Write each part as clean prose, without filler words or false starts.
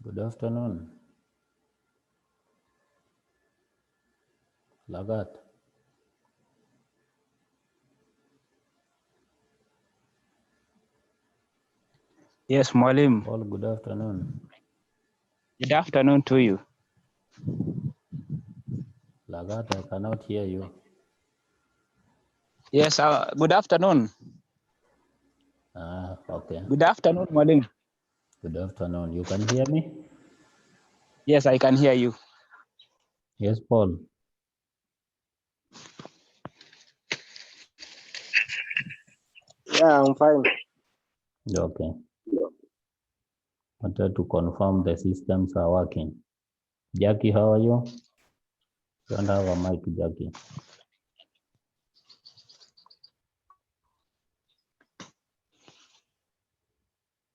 Good afternoon. Lagat. Yes, Mwalim. Paul, good afternoon. Good afternoon to you. Lagat, I cannot hear you. Yes, good afternoon. Okay. Good afternoon, Mwalim. Good afternoon. You can hear me? Yes, I can hear you. Yes, Paul. Yeah, I'm fine. Okay. Wanted to confirm the systems are working. Jackie, how are you? Don't have a mic, Jackie.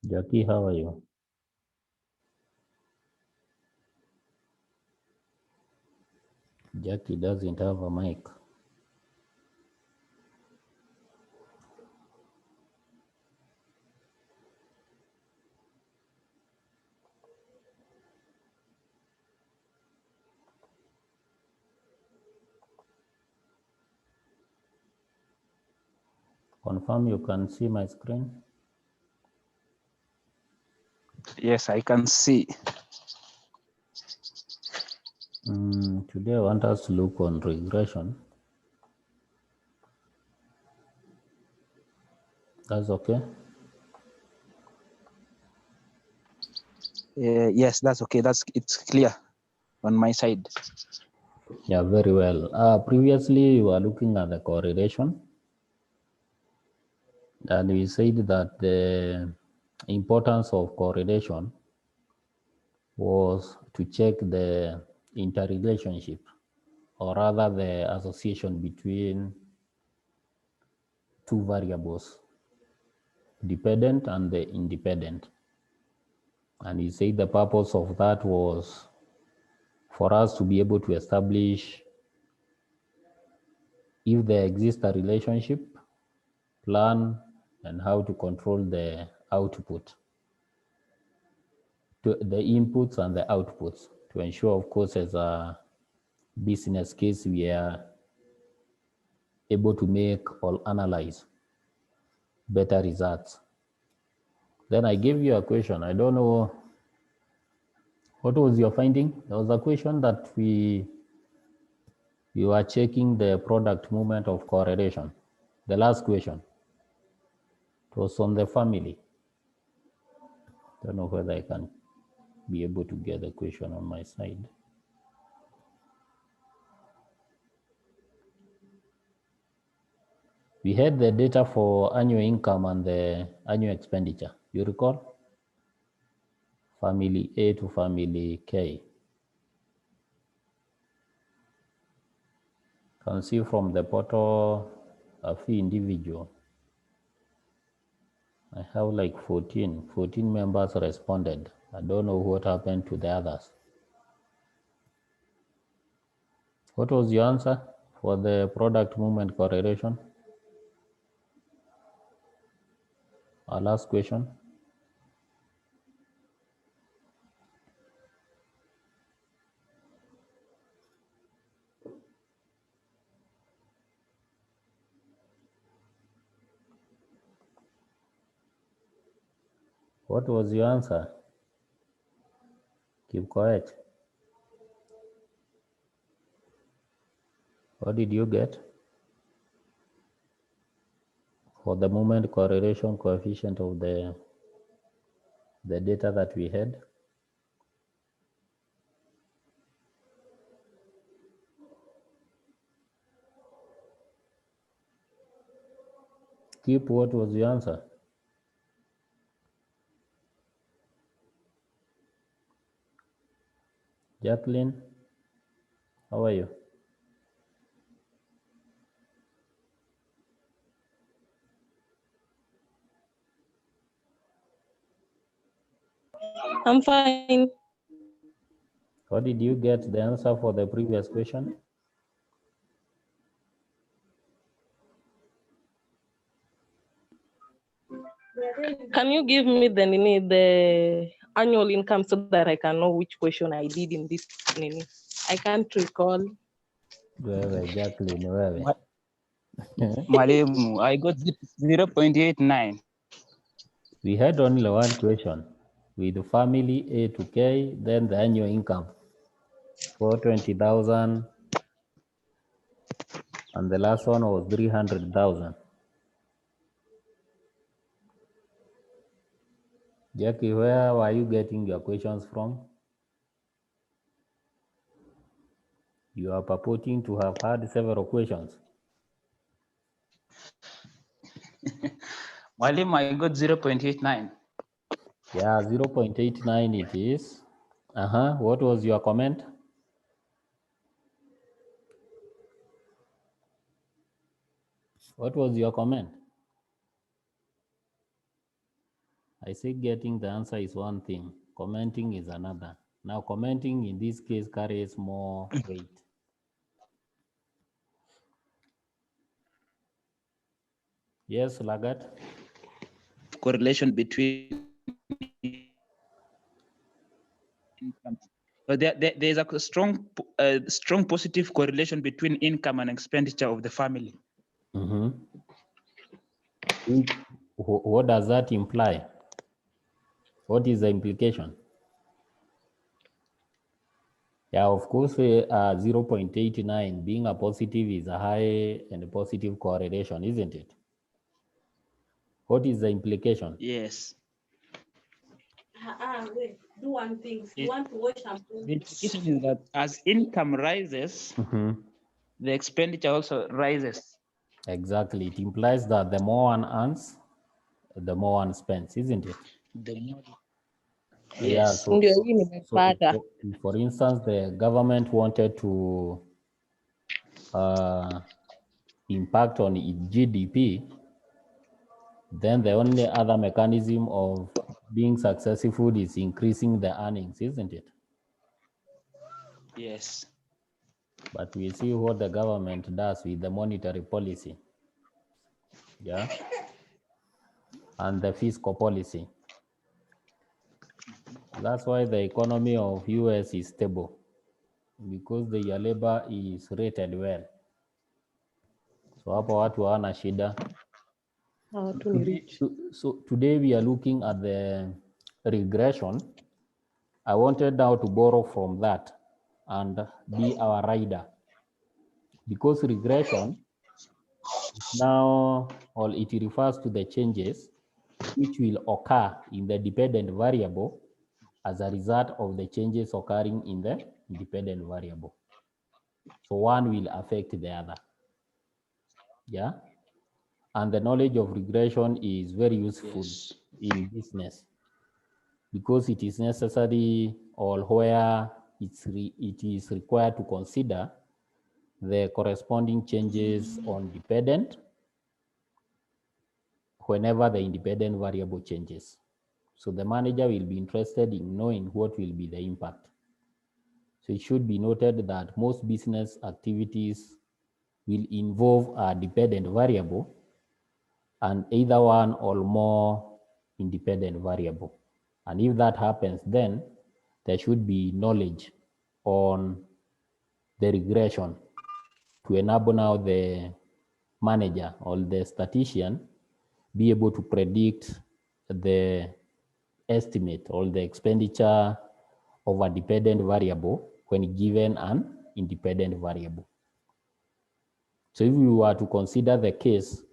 Jackie, how are you? Jackie doesn't have a mic. Confirm you can see my screen. Yes, I can see. Today I want us to look on regression. That's okay? Yes, that's okay. It's clear on my side. Yeah, very well. Previously, you were looking at the correlation. And we said that the importance of correlation was to check the interrelationship, or rather the association between two variables, dependent and the independent. And he said the purpose of that was for us to be able to establish if there exists a relationship, plan, and how to control the output, to the inputs and the outputs, to ensure, of course, as a business case, we are able to make or analyze better results. Then I gave you a question. I don't know, what was your finding? There was a question that we were checking the product movement of correlation. The last question, it was on the family. Don't know whether I can be able to get the question on my side. We had the data for annual income and the annual expenditure. You recall? Family A to family K. Can see from the portal a few individual. I have like 14 members responded. I don't know what happened to the others. What was your answer for the product movement correlation? Our last question. What was your answer? Keep quiet. What did you get for the movement correlation coefficient of the data that we had? Keep, what was your answer? Jacqueline, how are you? I'm fine. What did you get the answer for the previous question? Can you give me the annual income so that I can know which question I did in this. I can't recall. Wewe, Jacqueline, wewe. Mwalimu, I got 0.89. We had only one question with the family A to K, then the annual income 420,000, and the last one was 300,000. Jackie, where were you getting your questions from? You are purporting to have had several questions. Mwalimu, I got 0.89. Yeah, 0.89 it is. What was your comment? What was your comment? I say getting the answer is one thing, commenting is another. Now, commenting in this case carries more weight. Yes, Lagat? Correlation between income. But there's a strong positive correlation between income and expenditure of the family. What does that imply? What is the implication? Yeah, of course, 0.89 being a positive is a high and a positive correlation, isn't it? What is the implication? Yes. Wait, do one thing. You want to watch something? The implication is that as income rises, the expenditure also rises. Exactly. It implies that the more one earns, the more one spends, isn't it? The more. Yeah, Yes. so if, for instance, the government wanted to impact on its GDP, then the only other mechanism of being successful is increasing the earnings, isn't it? Yes. But we see what the government does with the monetary policy, yeah, and the fiscal policy. That's why the economy of US is stable, because the labor is rated well. So hapo watu hawana shida. So today we are looking at the regression. I wanted now to borrow from that and be our rider, because regression is now, or it refers to the changes which will occur in the dependent variable as a result of the changes occurring in the independent variable. So one will affect the other. Yeah. And the knowledge of regression is very useful in business, because it is necessary, or where it is required to consider the corresponding changes on dependent whenever the independent variable changes. So the manager will be interested in knowing what will be the impact. So it should be noted that most business activities will involve a dependent variable and either one or more independent variable. And if that happens, then there should be knowledge on the regression to enable now the manager or the statistician be able to predict the estimate or the expenditure of a dependent variable when given an independent variable. So if we were to consider the case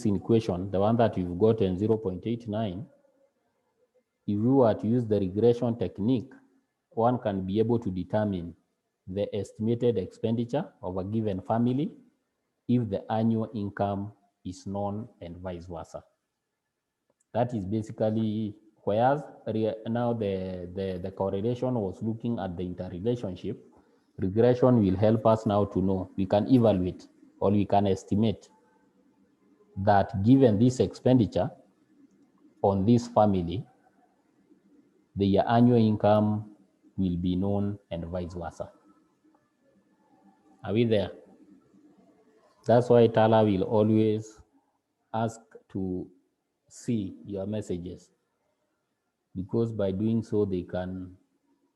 in question, the one that we've gotten 0.89, if we were to use the regression technique, one can be able to determine the estimated expenditure of a given family if the annual income is known and vice versa. That is basically, whereas now the correlation was looking at the interrelationship, regression will help us now to know, we can evaluate or we can estimate that given this expenditure on this family, the annual income will be known and vice versa. Are we there? That's why Tala will always ask to see your messages, because by doing so they can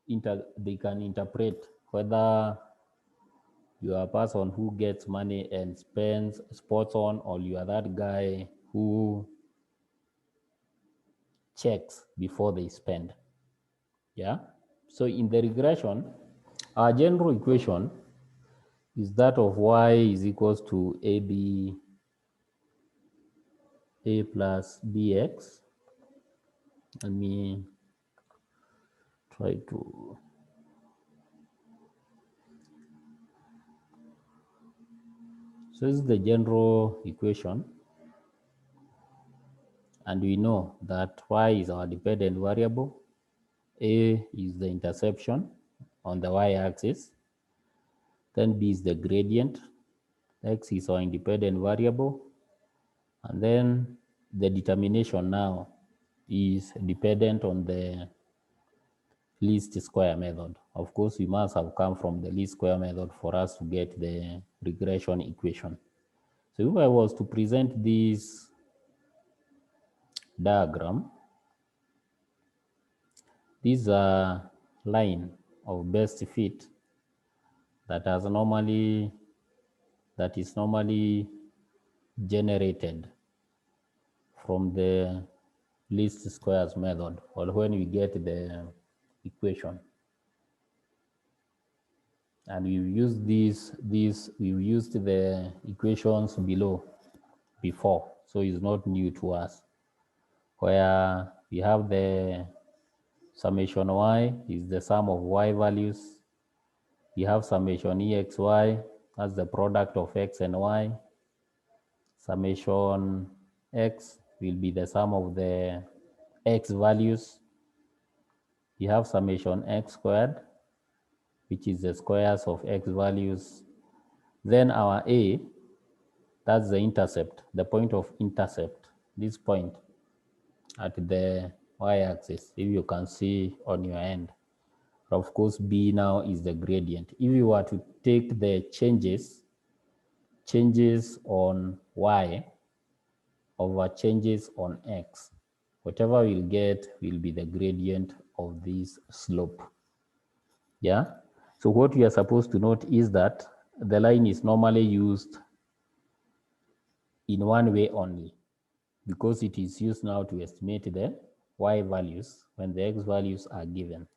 interpret whether you are a person who gets money and spends sports on, or you are that guy who checks before they spend. Yeah. So in the regression, our general equation is that of y is equals to ab a plus bx. Let me try to so this is the general equation, and we know that y is our dependent variable, a is the interception on the y-axis, then b is the gradient, x is our independent variable, and then the determination now is dependent on the least square method. Of course, we must have come from the least square method for us to get the regression equation. So if I was to present this diagram, this is a line of best fit that is normally generated from the least squares method, or when we get the equation. And we've used we've used the equations below before, so it's not new to us, where we have the summation y is the sum of y values. We have summation exy, that's the product of x and y. Summation x will be the sum of the x values. We have summation x squared, which is the squares of x values. Then our a, that's the intercept, the point of intercept, this point at the y-axis, if you can see on your end. Of course, b now is the gradient. If you were to take the changes on y over changes on x, whatever we'll get will be the gradient of this slope. Yeah. So what we are supposed to note is that the line is normally used in one way only, because it is used now to estimate the y values when the x values are given.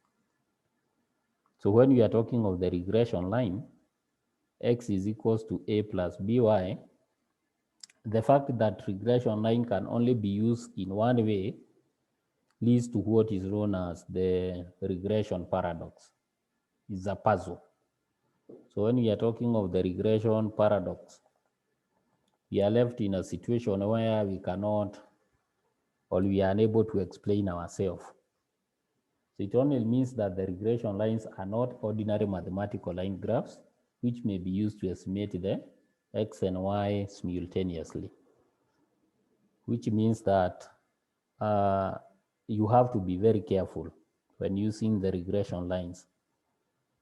So when we are talking of the regression line, x is equals to a plus by, the fact that regression line can only be used in one way leads to what is known as the regression paradox. It's a puzzle. So when we are talking of the regression paradox, we are left in a situation where we cannot, or we are unable to explain ourselves. So it only means that the regression lines are not ordinary mathematical line graphs, which may be used to estimate the x and y simultaneously, which means that you have to be very careful when using the regression lines.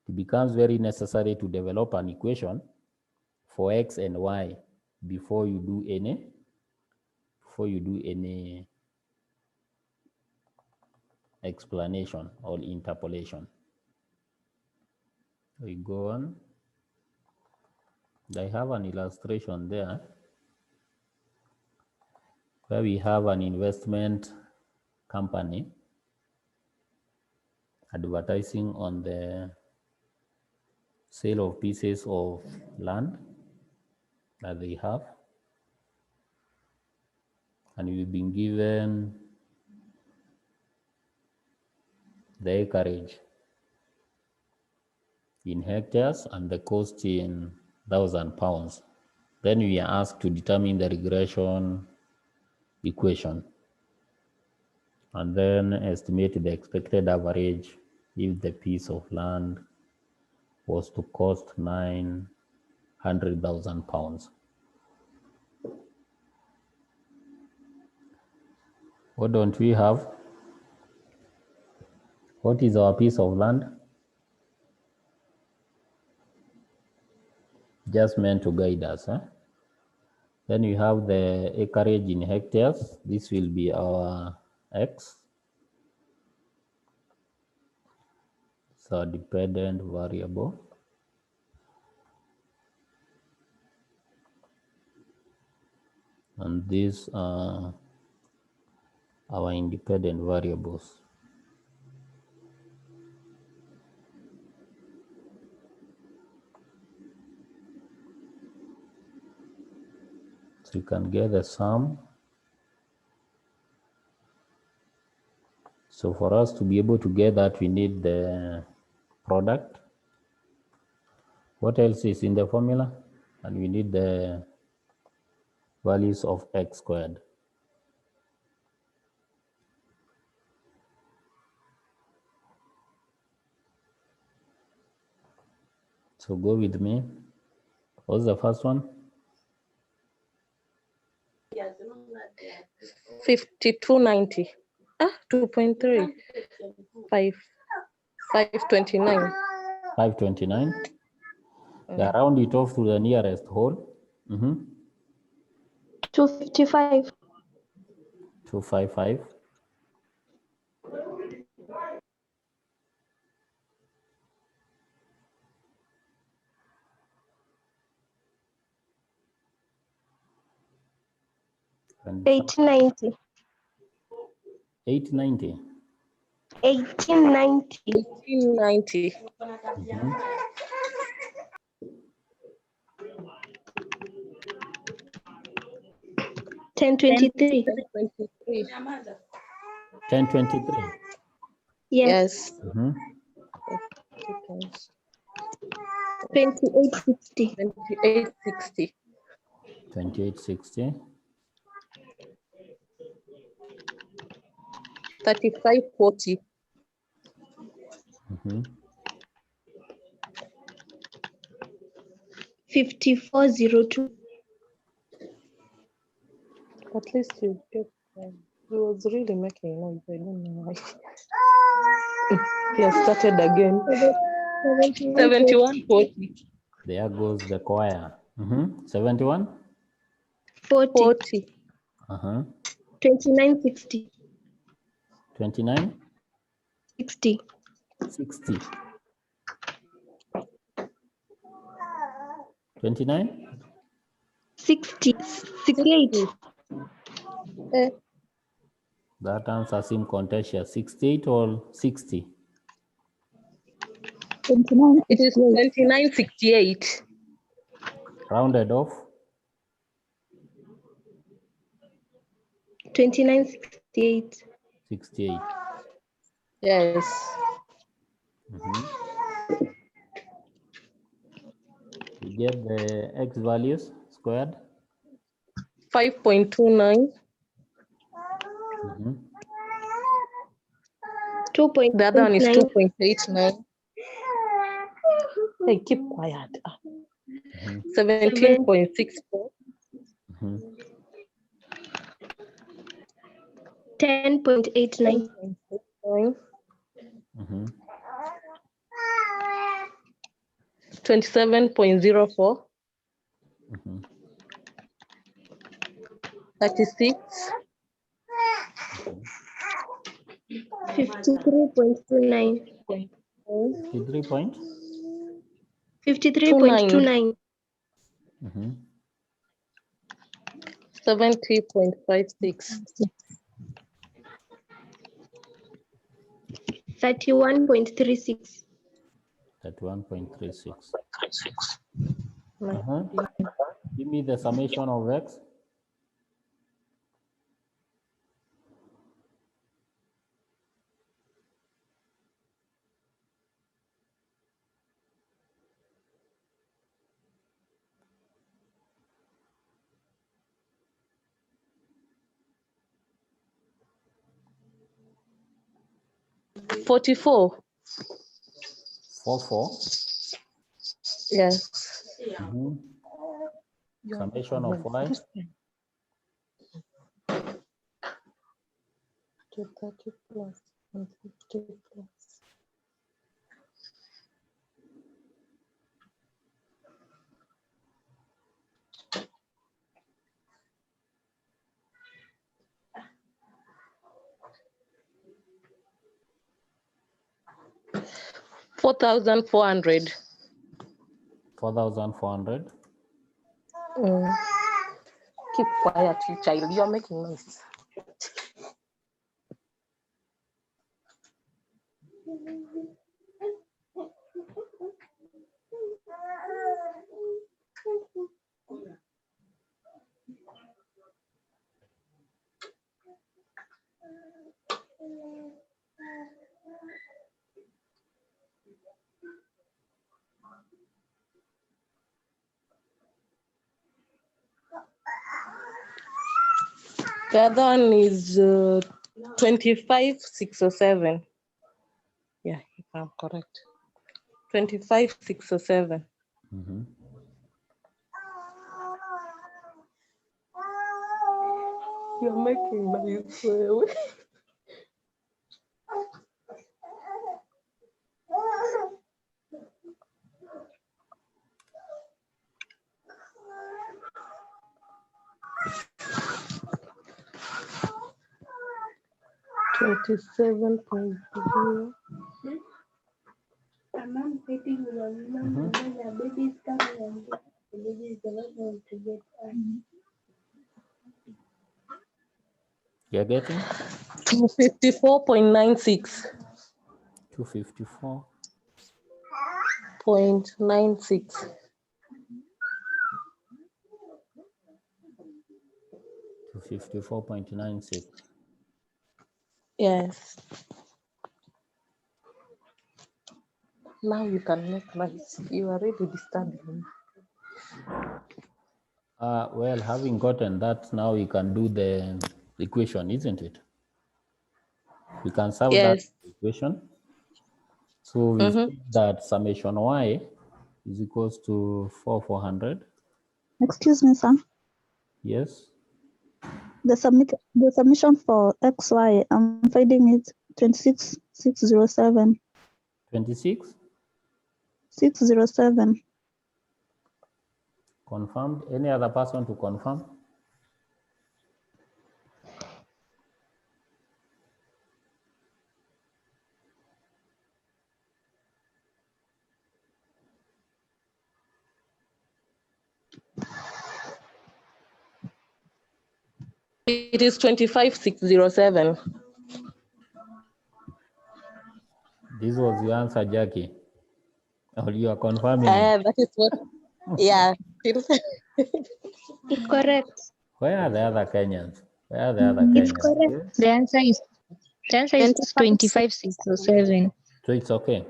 It becomes very necessary to develop an equation for x and y before you do any explanation or interpolation. We go on. I have an illustration there where we have an investment company advertising on the sale of pieces of land that they have, and we've been given the acreage in hectares and the cost in £1,000. Then we are asked to determine the regression equation and then estimate the expected average if the piece of land was to cost £900,000. What don't we have? What is our piece of land? Just meant to guide us. Then we have the acreage in hectares. This will be our x. So dependent variable. And these are our independent variables. So you can get the sum. So for us to be able to get that, we need the product. What else is in the formula? And we need the values of x squared. So go with me. What's the first one? 5290. 2.3. 529. 529. Yeah, round it off to the nearest whole. 255. 255. 1890. 890. 1890. 1890. 1023. 23. 1023. Yes. 2860. 2860. 2860. 3540. 5402. At least you get. He was really making noise. I don't know why. He has started again. 7140. There goes the choir. 71. 40. 40. 2960. 29. 60. 60. 29. 60. 68. That answer seems contentious. 68 or 60? 29. It is 2968. Rounded off. 2968. 68. Yes. You get the x values squared. 5.29. 2.89. The other one is 2.89. Hey, keep quiet. 17.64. 10.89. 27.04. 36. 53.29. 53 point. 53.29. 70.56. 31.36. 31.36. Give me the summation of x. $44. 44. Yes. Summation of y. 30 plus and 50 plus. 4,400. 4,400. Keep quiet, you child. You're making noise. The other one is 25,607. Yeah, if I'm correct. 25,607. Mm-hmm. You're making noise. 27.0. You're getting 254.96. 254. 0.96. 254.96. Yes. Now you can make noise. You are really disturbing me. Well, having gotten that, now we can do the equation, isn't it? We can solve that Yes. equation. So we see that summation y is equals to 4,400. Excuse me, sir. Yes. The submission for XY, I'm finding it 26,607. 26. 607. Confirmed. Any other person to confirm? It is 25,607. This was your answer, Jackie. Or you are confirming it? That is what. Yeah. Correct. Where are the other Kenyans? Where are the other It's Kenyans? correct. The answer is 25,607. So it's okay.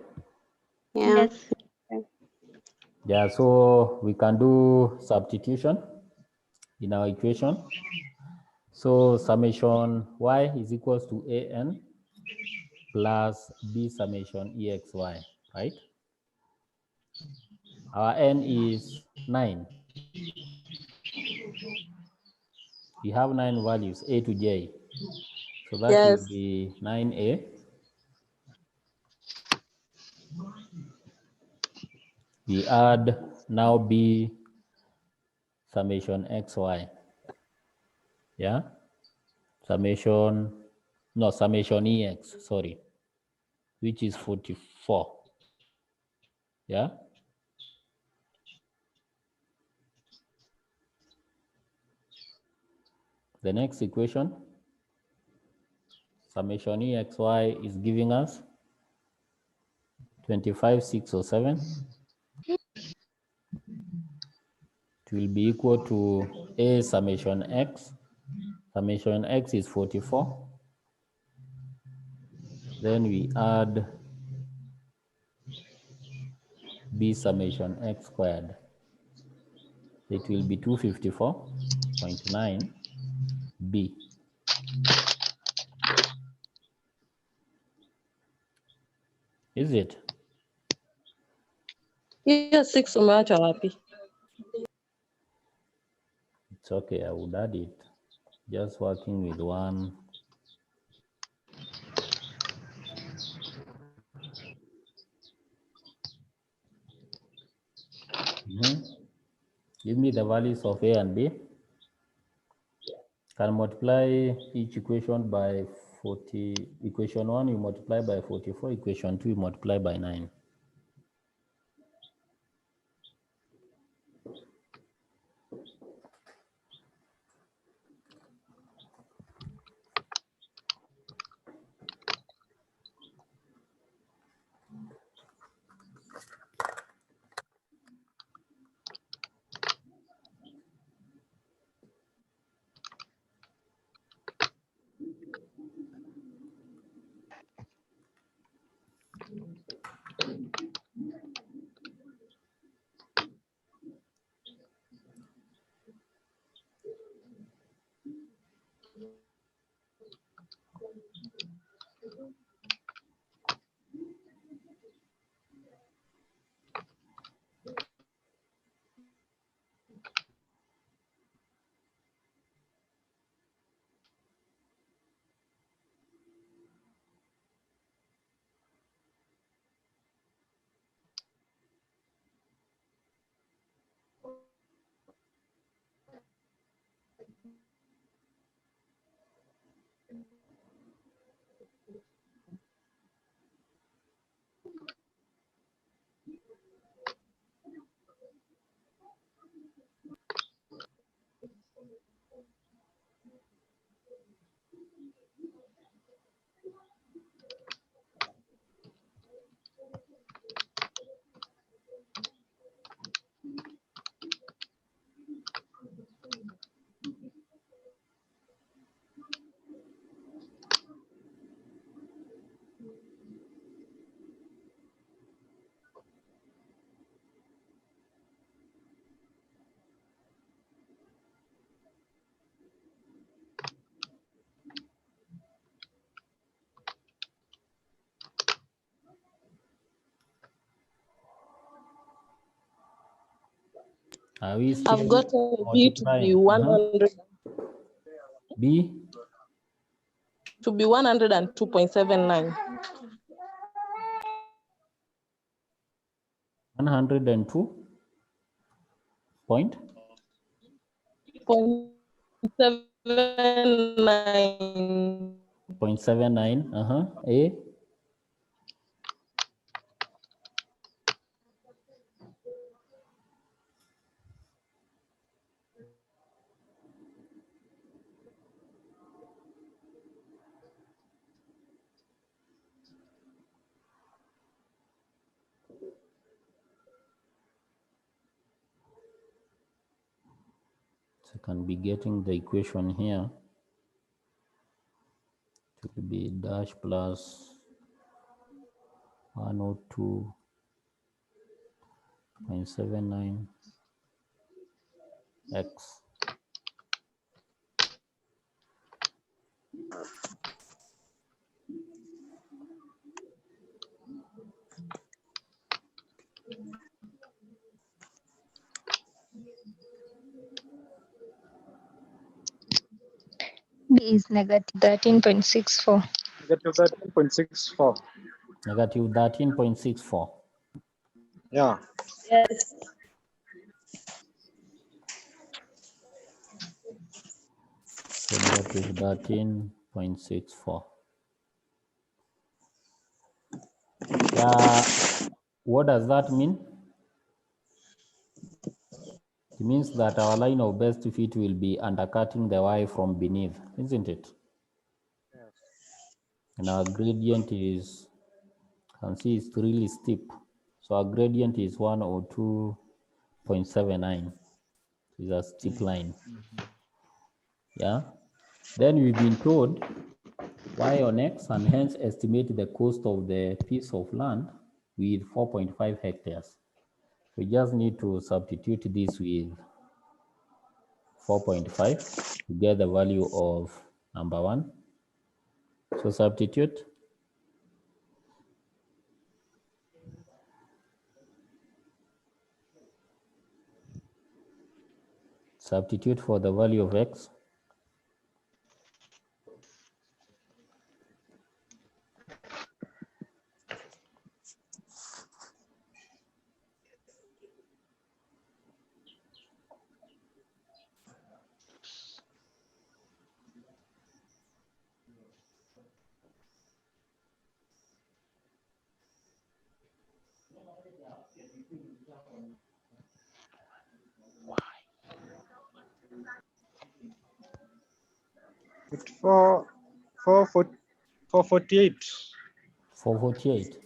Yeah. Yes. Yeah, so we can do substitution in our equation. So summation y is equals to an plus b summation exy, right? Our n is 9. We have 9 values, a to j. So that Yes. will be 9a. We add now b summation xy. Yeah? Summation ex, sorry, which is 44. Yeah? The next equation, summation exy is giving us 25,607. It will be equal to a summation x. Summation x is 44. Then we add b summation x squared. It will be 254.9 b. Is it? Yes, 6 umeacha wapi? It's okay, I would add it. Just working with one. Give me the values of a and b. Can multiply each equation by 40. Equation 1 you multiply by 44. Equation 2 you multiply by 9. Are we still I've got a B to be multiplying? 100 B to be 102.79. 102 point 0.79. 0.79. A so can be getting the equation here. It will be dash plus 102.79 x B is negative 13.64. Negative 13.64. negative 13.64. Yeah. Yes. Negative 13.64. Yeah, what does that mean? It means that our line of best fit will be undercutting the y from beneath, isn't it? Yes. And our gradient is, you can see it's really steep. So our gradient is 102.79. It's a steep line. Yeah. Then we've been told y on x and hence estimate the cost of the piece of land with 4.5 hectares. We just need to substitute this with 4.5 to get the value of number 1. So substitute. Substitute for the value of x. It's 448.92. 448.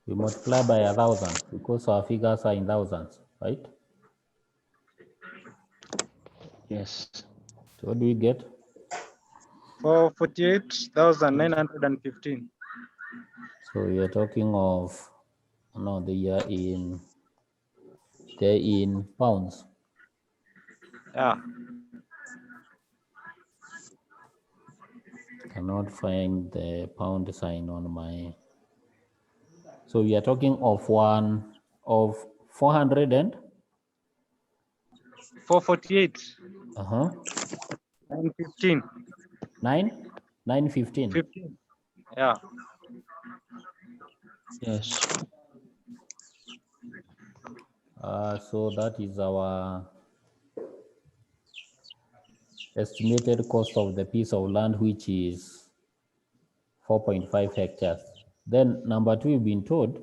We multiply by 1,000 because our figures are in thousands, right? Yes. So what do we get? For 48,915. So we are talking of, no, they're in pounds. Yeah. Cannot find the pound sign on my. So we are talking of 400 and 448. 915. 915. 15. Yeah. Yes. So that is our estimated cost of the piece of land, which is 4.5 hectares. Then number 2, we've been told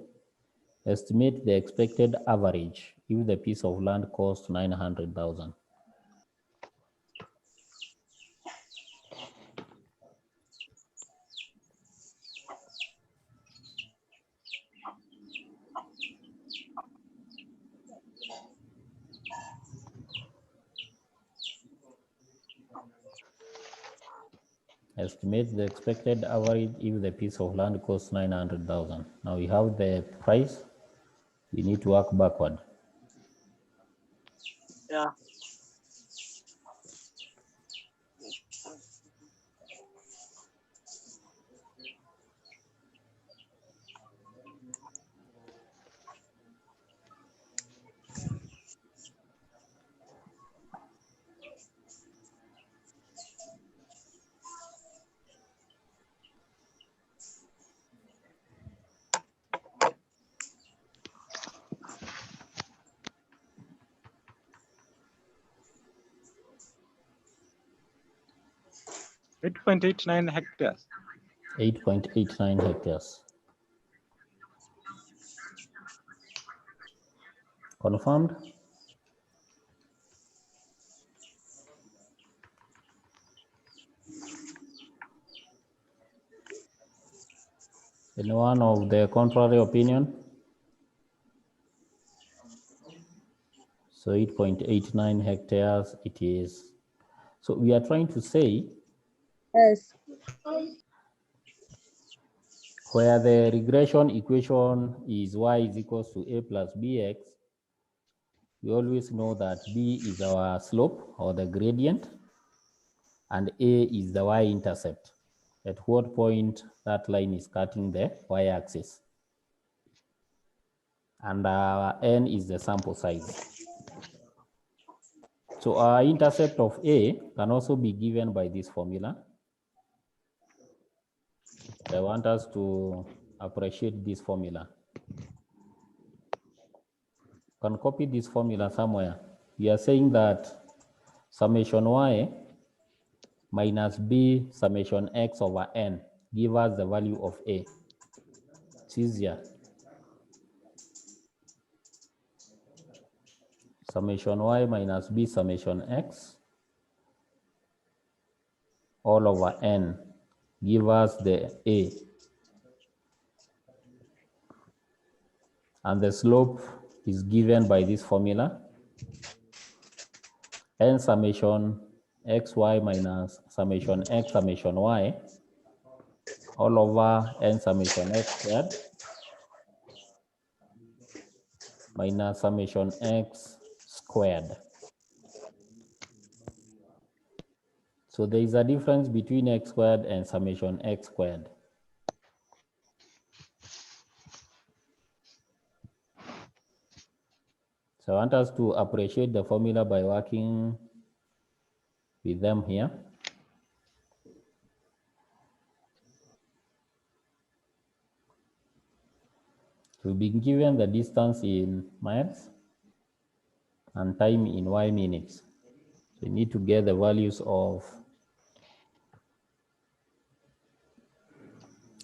estimate the expected average if the piece of land costs 900,000. Estimate the expected average if the piece of land costs 900,000. Now we have the price. We need to work backward. Yeah. .89 hectares. 8.89 hectares. Confirmed? Anyone of the contrary opinion? So 8.89 hectares it is. So we are trying to say Yes. where the regression equation is y is equals to a plus bx, we always know that b is our slope or the gradient and a is the y-intercept. At what point that line is cutting the y-axis. And n is the sample size. So our intercept of A can also be given by this formula. I want us to appreciate this formula. You can copy this formula somewhere. We are saying that summation y minus b summation x over n give us the value of A. It's easier. Summation y minus b summation x all over n give us the A. And the slope is given by this formula, n summation xy minus summation x summation y all over n summation x squared minus summation x squared. So there is a difference between x squared and summation x squared. So I want us to appreciate the formula by working with them here. We've been given the distance in miles and time in y minutes. So we need to get the values of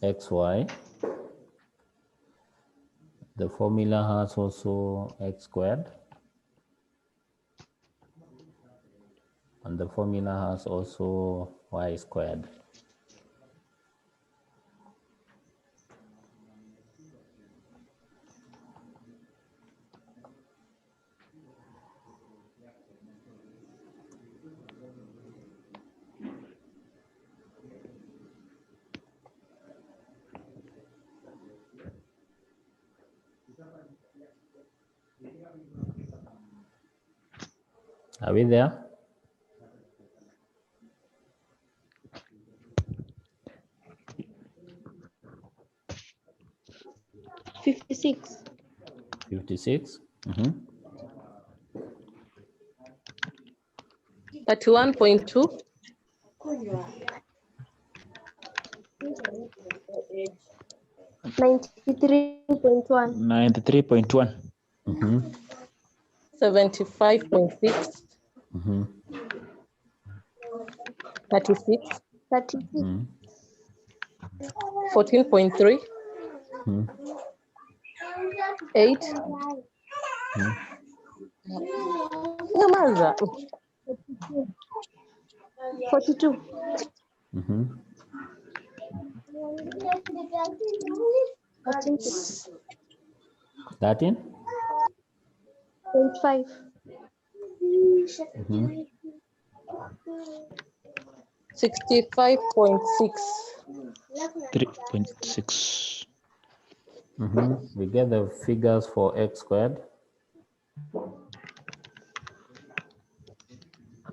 xy. The formula has also x squared. And the formula has also y squared. Are we there? $56. 56. 31.2. 93.1. 93.1. 75.6. 36. 36. 14.3. 8. Nyamaza. 42. 13. 13.5. 65.6. 3.6. We get the figures for x squared.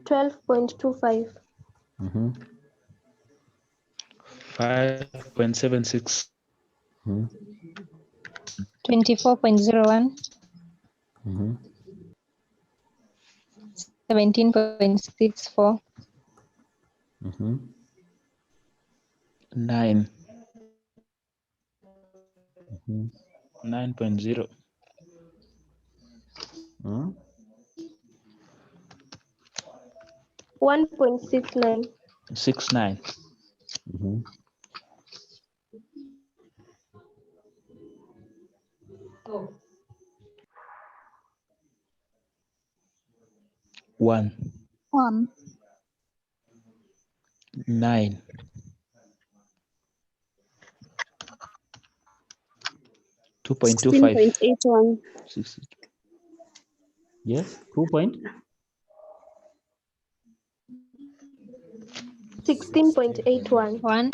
12.25. 5.76. 24.01. 17.64. 9. 9.0. 1.69. 69. 1. 1. 9. 2.25. 16.81. 60. Yes, 2 point. 16.81. 1.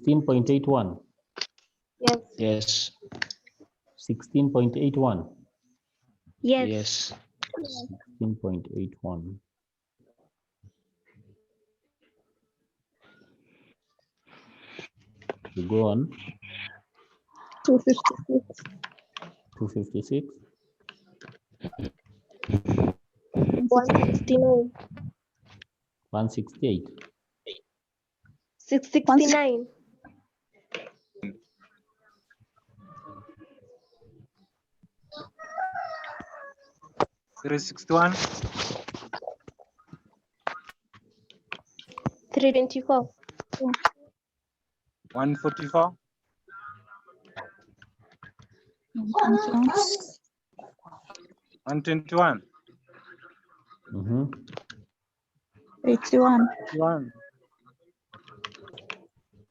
16.81. Yes. Yes. 16.81. Yes. Yes. 16.81. We go on. 256. 256. 169. 168. 669. 361. 324. 144. 121. 81. 1.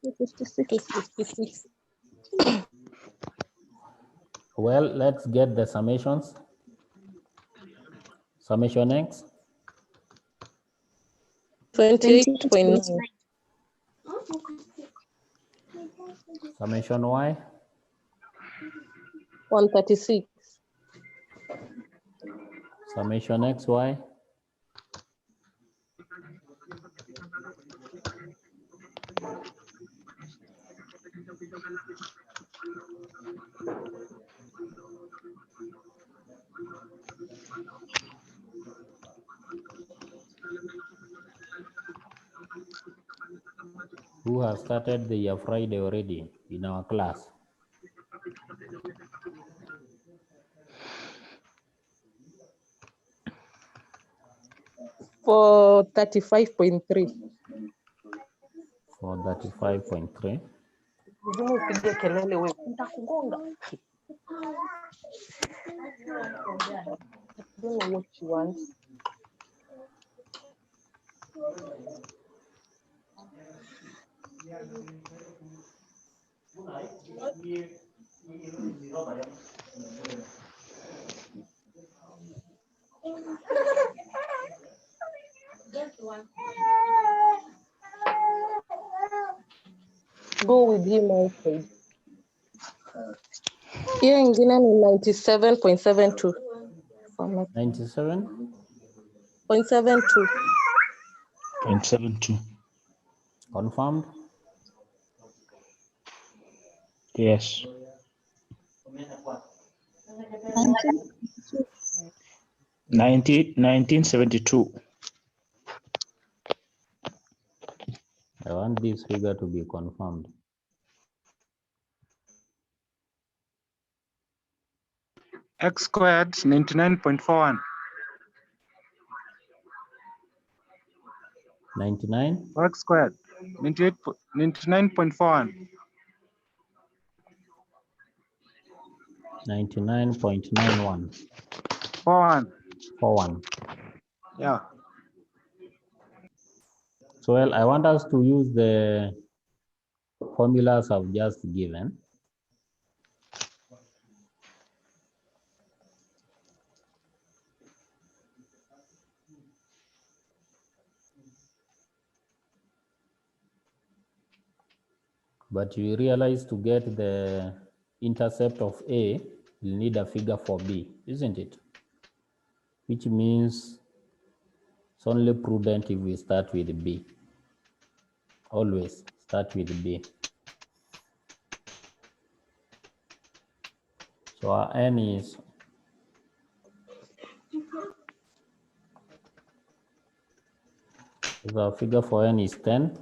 256. 256. Well, let's get the summations. Summation x. 28.9. Summation y. 136. Summation xy. 'Who has started the Friday already in our class? For 35.3. For 35.3. Lazima upige kelele wewe. Nitakugonga. I don't know what you want. Go with him outside. Hiyo ingine ni 97.72. 97. 0.72. 0.72. Confirmed? Yes. 1972. I want this figure to be confirmed. X squared 99.41. 99? X squared 99.41. 99.91. 41. 41. Yeah. So, well, I want us to use the formulas I've just given. But you realize to get the intercept of A, you'll need a figure for B, isn't it? Which means it's only prudent if we start with B. Always start with B. So our N is our figure for N is 10.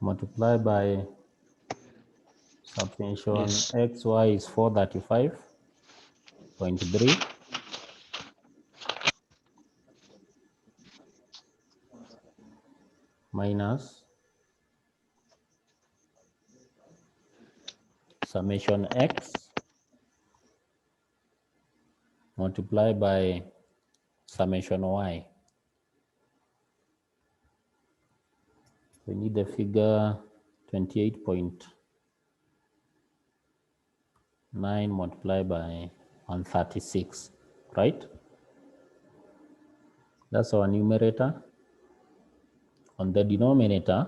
Multiply by subtension Yes. XY is 435.3 minus summation X multiply by summation Y. We need the figure 28.9 multiplied by 136, right? That's our numerator. On the denominator,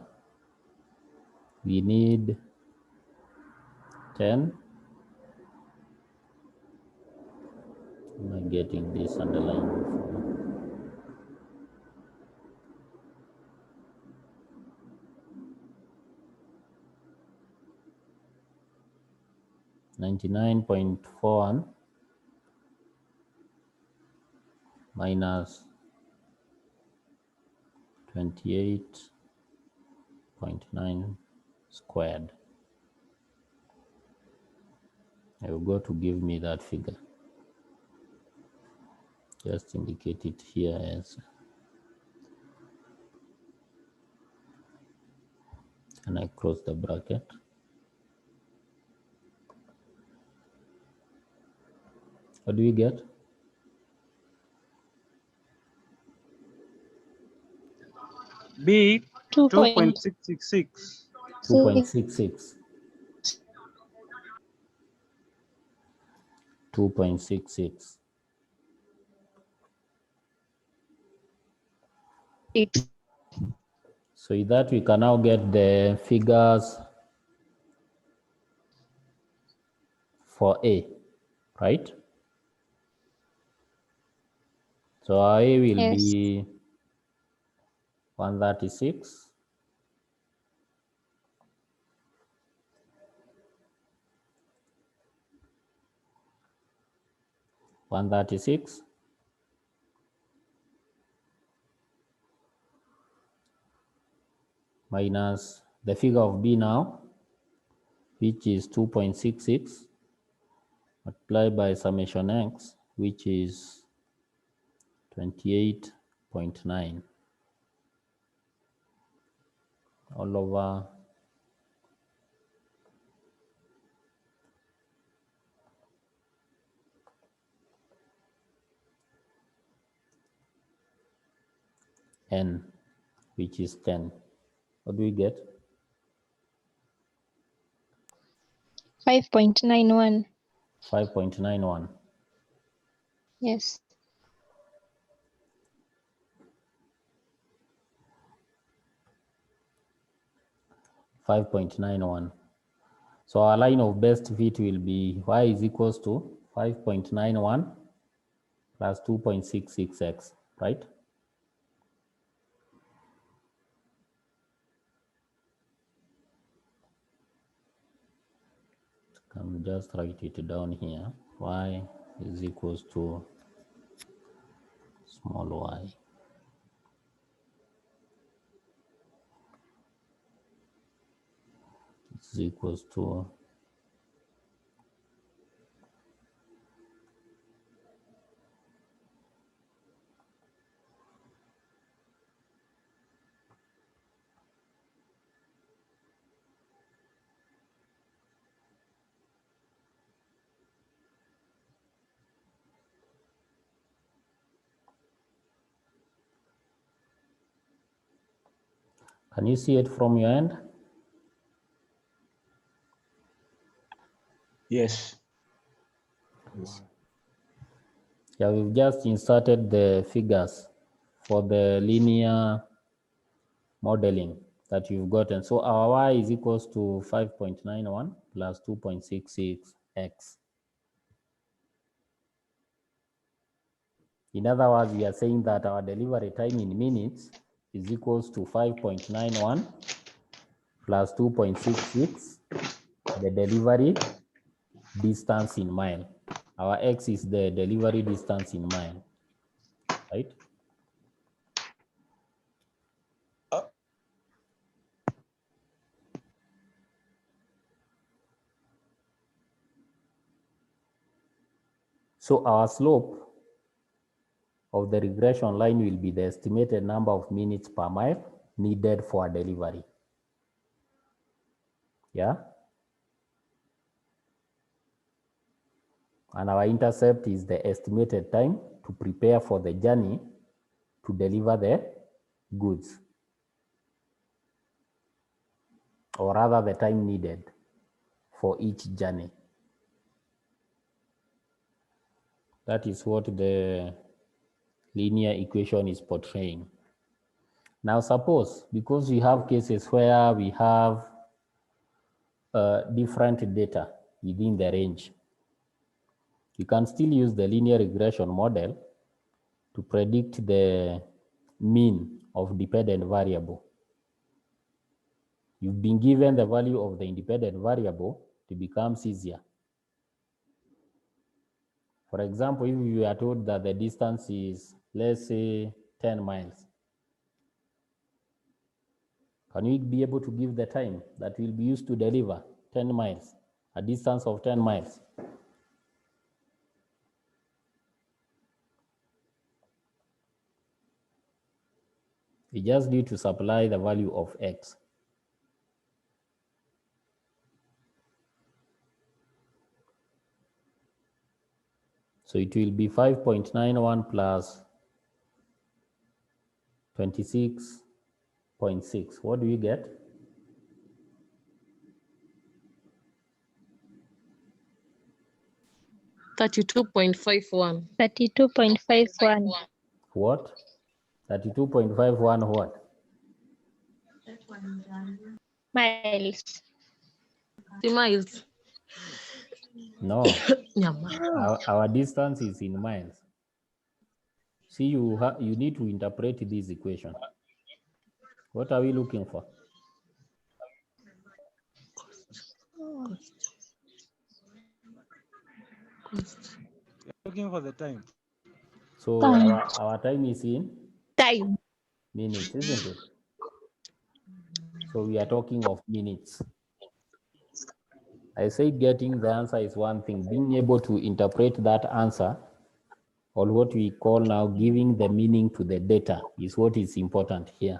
we need 10. Am I getting this underlined before? 99.41 minus 28.9 squared. I will go to give me that figure. Just indicate it here as, and I close the bracket. What do we get? B 2.666. 2.66. 2.66. So with that, we can now get the figures for A, right? So our A will Yes. be 136. Minus the figure of B now, which is 2.66, multiplied by summation X, which is 28.9, all over N, which is 10. What do we get? 5.91. 5.91. Yes. 5.91. So our line of best fit will be y is equals to 5.91 plus 2.66x, right? Can just write it down here. Y is equals to small y. Is equals to Can you see it from your end? Yes. Yeah, we've just inserted the figures for the linear modeling that you've gotten. So our y is equals to 5.91 plus 2.66x. In other words, we are saying that our delivery time in minutes is equals to 5.91 plus 2.66, the delivery distance in mile. Our x is the delivery distance in mile, right? So our slope of the regression line will be the estimated number of minutes per mile needed for delivery. Yeah. And our intercept is the estimated time to prepare for the journey to deliver the goods, or rather the time needed for each journey. That is what the linear equation is portraying. Now suppose, because we have cases where we have different data within the range, you can still use the linear regression model to predict the mean of dependent variable. You've been given the value of the independent variable, it becomes easier. For example, if you are told that the distance is, let's say, 10 miles, can we be able to give the time that will be used to deliver 10 miles, a distance of 10 miles? We just need to supply the value of x. So it will be 5.91 plus 26.6. What do we get? $32.51. 32.51 What? 32.51 what? miles. Miles. No, our distance is in miles. See, you need to interpret this equation. What are we looking for? Looking for the time. So Time. our time is in Time. minutes, isn't it? So we are talking of minutes. I say getting the answer is one thing. Being able to interpret that answer, or what we call now giving the meaning to the data, is what is important here.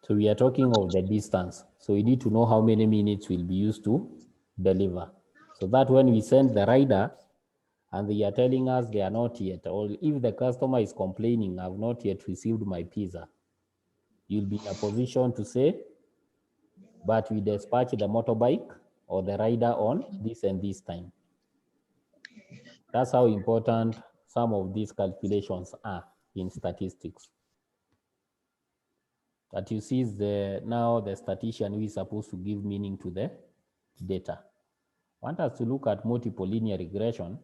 So we are talking of the distance. So we need to know how many minutes will be used to deliver. So that when we send the rider and they are telling us they are not yet, or if the customer is complaining, I've not yet received my pizza, you'll be in a position to say, but we dispatch the motorbike or the rider on this and this time. That's how important some of these calculations are in statistics. that you see is now the statistician who is supposed to give meaning to the data. I want us to look at multiple linear regression,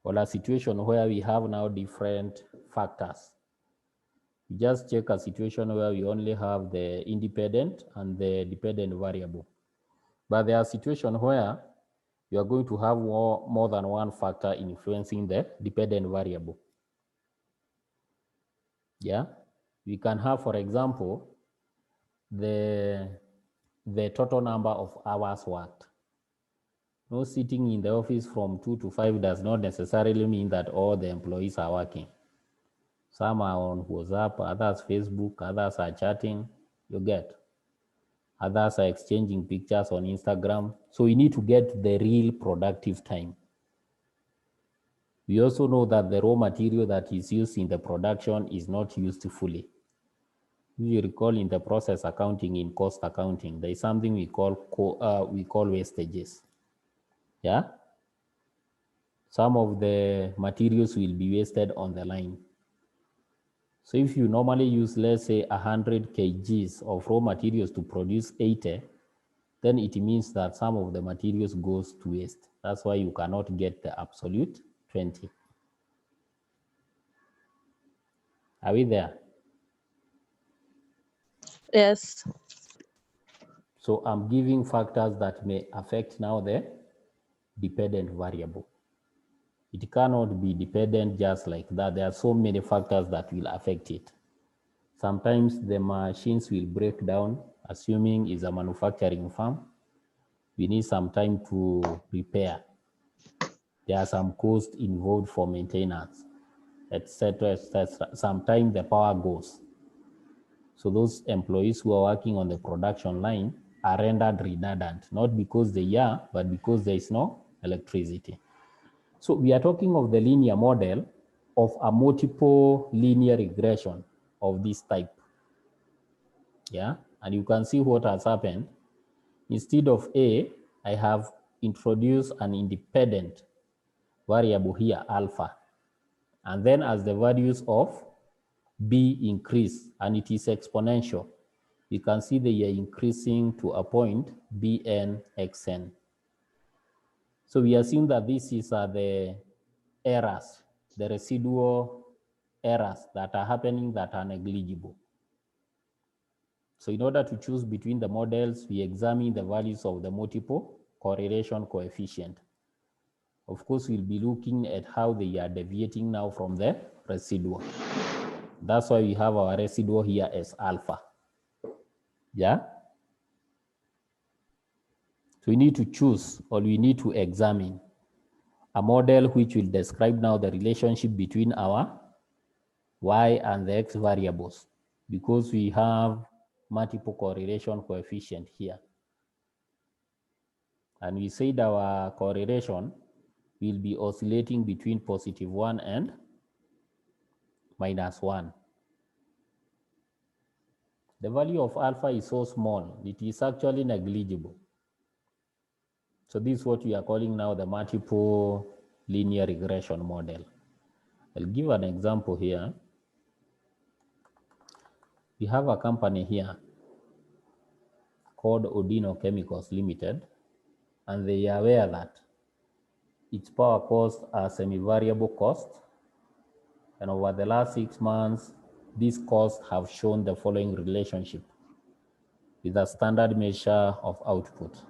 or a situation where we have now different factors. We just check a situation where we only have the independent and the dependent variable. But there are situations where you are going to have more than one factor influencing the dependent variable. Yeah, we can have, for example, the total number of hours worked. No, sitting in the office from 2 to 5 does not necessarily mean that all the employees are working. Some are on WhatsApp, others Facebook, others are chatting, you get. Others are exchanging pictures on Instagram. So we need to get the real productive time. We also know that the raw material that is used in the production is not used fully. If you recall, in the process accounting, in cost accounting, there is something we call wastages. Yeah, some of the materials will be wasted on the line. So if you normally use, let's say, 100 kgs of raw materials to produce 80, then it means that some of the materials goes to waste. That's why you cannot get the absolute 20. Are we there? Yes. So I'm giving factors that may affect now the dependent variable. It cannot be dependent just like that. There are so many factors that will affect it. Sometimes the machines will break down, assuming it's a manufacturing farm. We need some time to repair. There are some costs involved for maintenance, etc., etc. Sometimes the power goes. So those employees who are working on the production line are rendered redundant, not because they are, but because there is no electricity. So we are talking of the linear model of a multiple linear regression of this type. Yeah, and you can see what has happened. Instead of A, I have introduced an independent variable here, alpha. And then as the values of B increase, and it is exponential, you can see they are increasing to a point Bn xn. So we assume that this is the errors, the residual errors that are happening that are negligible. So in order to choose between the models, we examine the values of the multiple correlation coefficient. Of course, we'll be looking at how they are deviating now from the residual. That's why we have our residual here as alpha. Yeah? So we need to choose, or we need to examine a model which will describe now the relationship between our y and the x variables, because we have multiple correlation coefficient here. And we said our correlation will be oscillating between +1 and -1. The value of alpha is so small, it is actually negligible. So this is what we are calling now the multiple linear regression model. I'll give an example here. We have a company here called Odino Chemicals Limited, and they are aware that its power costs are semi-variable costs. And over the last 6 months, these costs have shown the following relationship with a standard measure of output.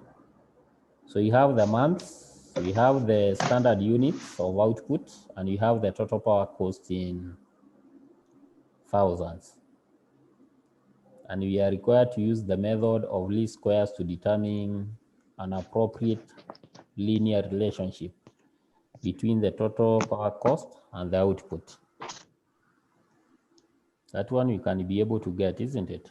So you have the months, we have the standard units of output, and you have the total power cost in thousands. And we are required to use the method of least squares to determine an appropriate linear relationship between the total power cost and the output. That one you can be able to get, isn't it?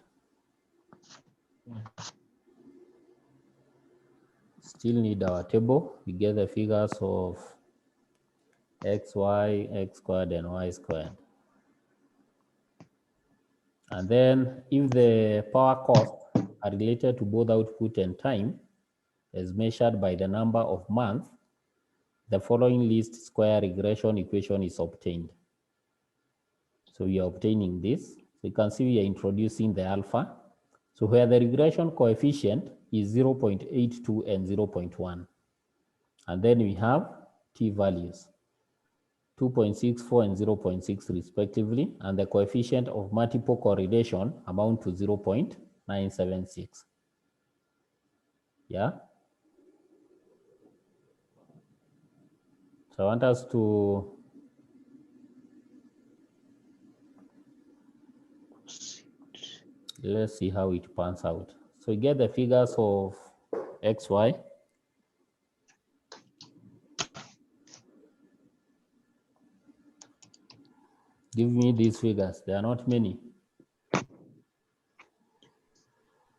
Still need our table. We get the figures of x, y, x squared, and y squared. And then if the power costs are related to both output and time, as measured by the number of months, the following least square regression equation is obtained. So we are obtaining this. So you can see we are introducing the alpha. So where the regression coefficient is 0.82 and 0.1. And then we have t-values, 2.64 and 0.6 respectively, and the coefficient of multiple correlation amount to 0.976. Yeah. So I want us to let's see how it pans out. So you get the figures of XY. Give me these figures. They are not many.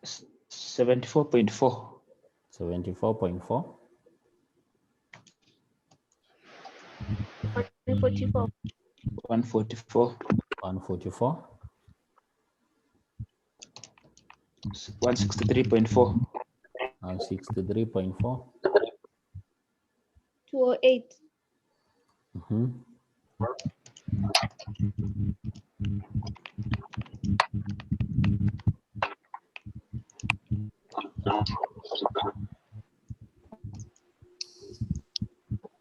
74.4. 74.4. 144. 144. 144. 163.4. And 63.4. 208. Mm-hmm.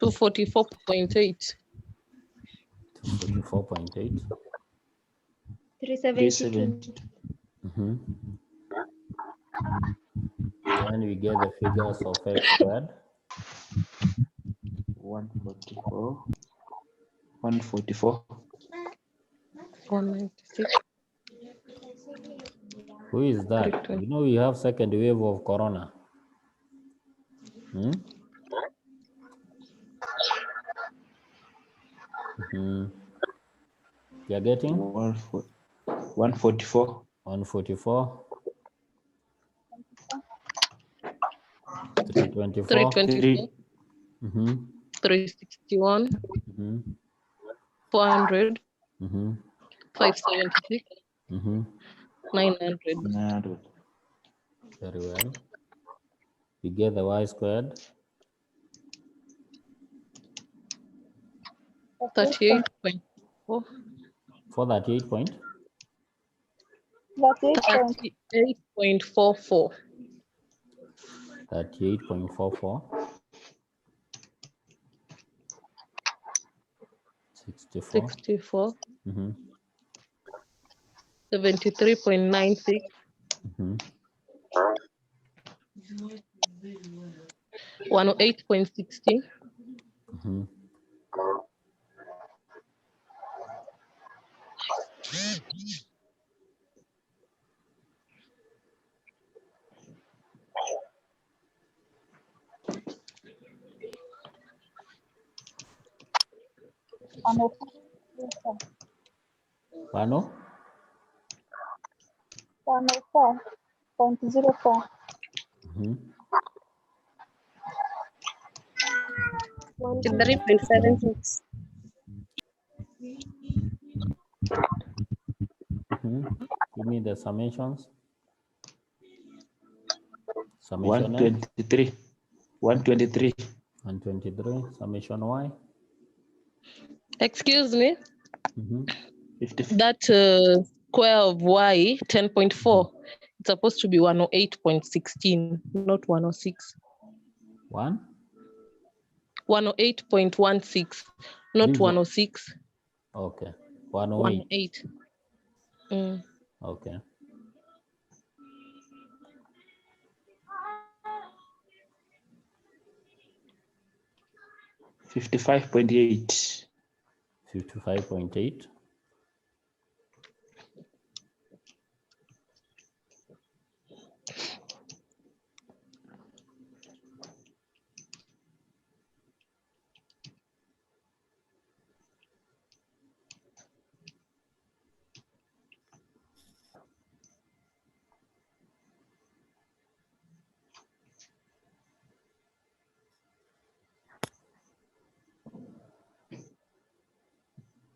244.8. 244.8. 372. Mm-hmm. Then we get the figures of X squared. 144. 144. 196. Who is that? 320. You know we have second wave of corona. Mm-hmm. You're getting 144. 144. 324. 324. Mm-hmm. 361. Mm-hmm. 400. Mm-hmm. 576. Mm-hmm. 900. 900. Very well. You get the Y squared. 38.4. For that 8 point. 38.44. 38.44. 64. 64. Mm-hmm. 73.96. Mm-hmm. 108.60. Mm-hmm. 104. 104.04. Mm-hmm. 3.76. Mm-hmm. Give me the summations. Summation N. 123. 123. 123. Summation Y. Excuse me. Mm-hmm. 50. That square of y 10.4. It's supposed to be 108.16, not 106. 1. 108.16, not This one. 106. Okay. 108. 108. Okay. $55.8. 55.8.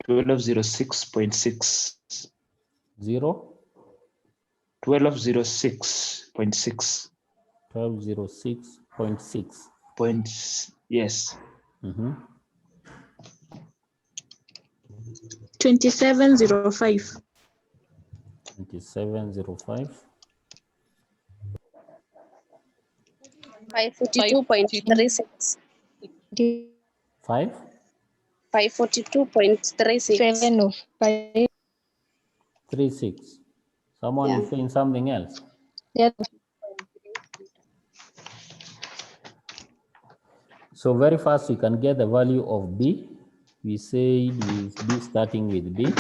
1206.6. 0. 1206.6. 1206.6. Yes. Mm-hmm. 2705. 2705. 542.36. 5. 542.36. 705. 36. Someone Yeah. is saying something else. Yes. So very fast, we can get the value of B. We say we will be starting with B.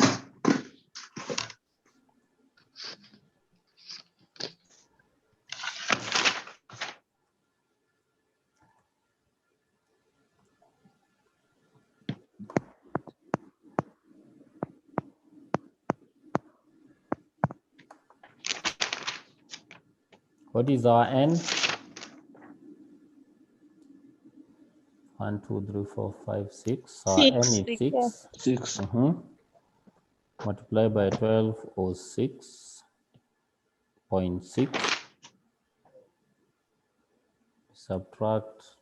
What is our n? 1, 2, 3, 4, 5, 6. Our n is 6. 6. Multiply by 12 or 6.6. Subtract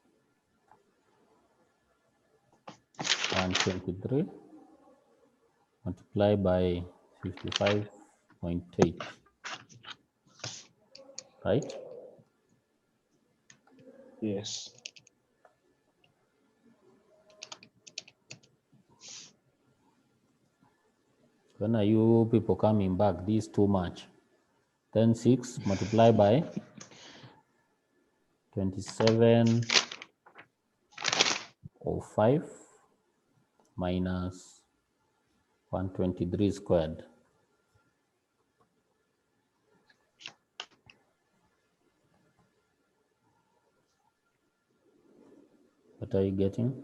123. Multiply by 55.8. Right? Yes. When are you people coming back? This is too much. Then 6 multiply by 2705 minus 123 squared. What are you getting?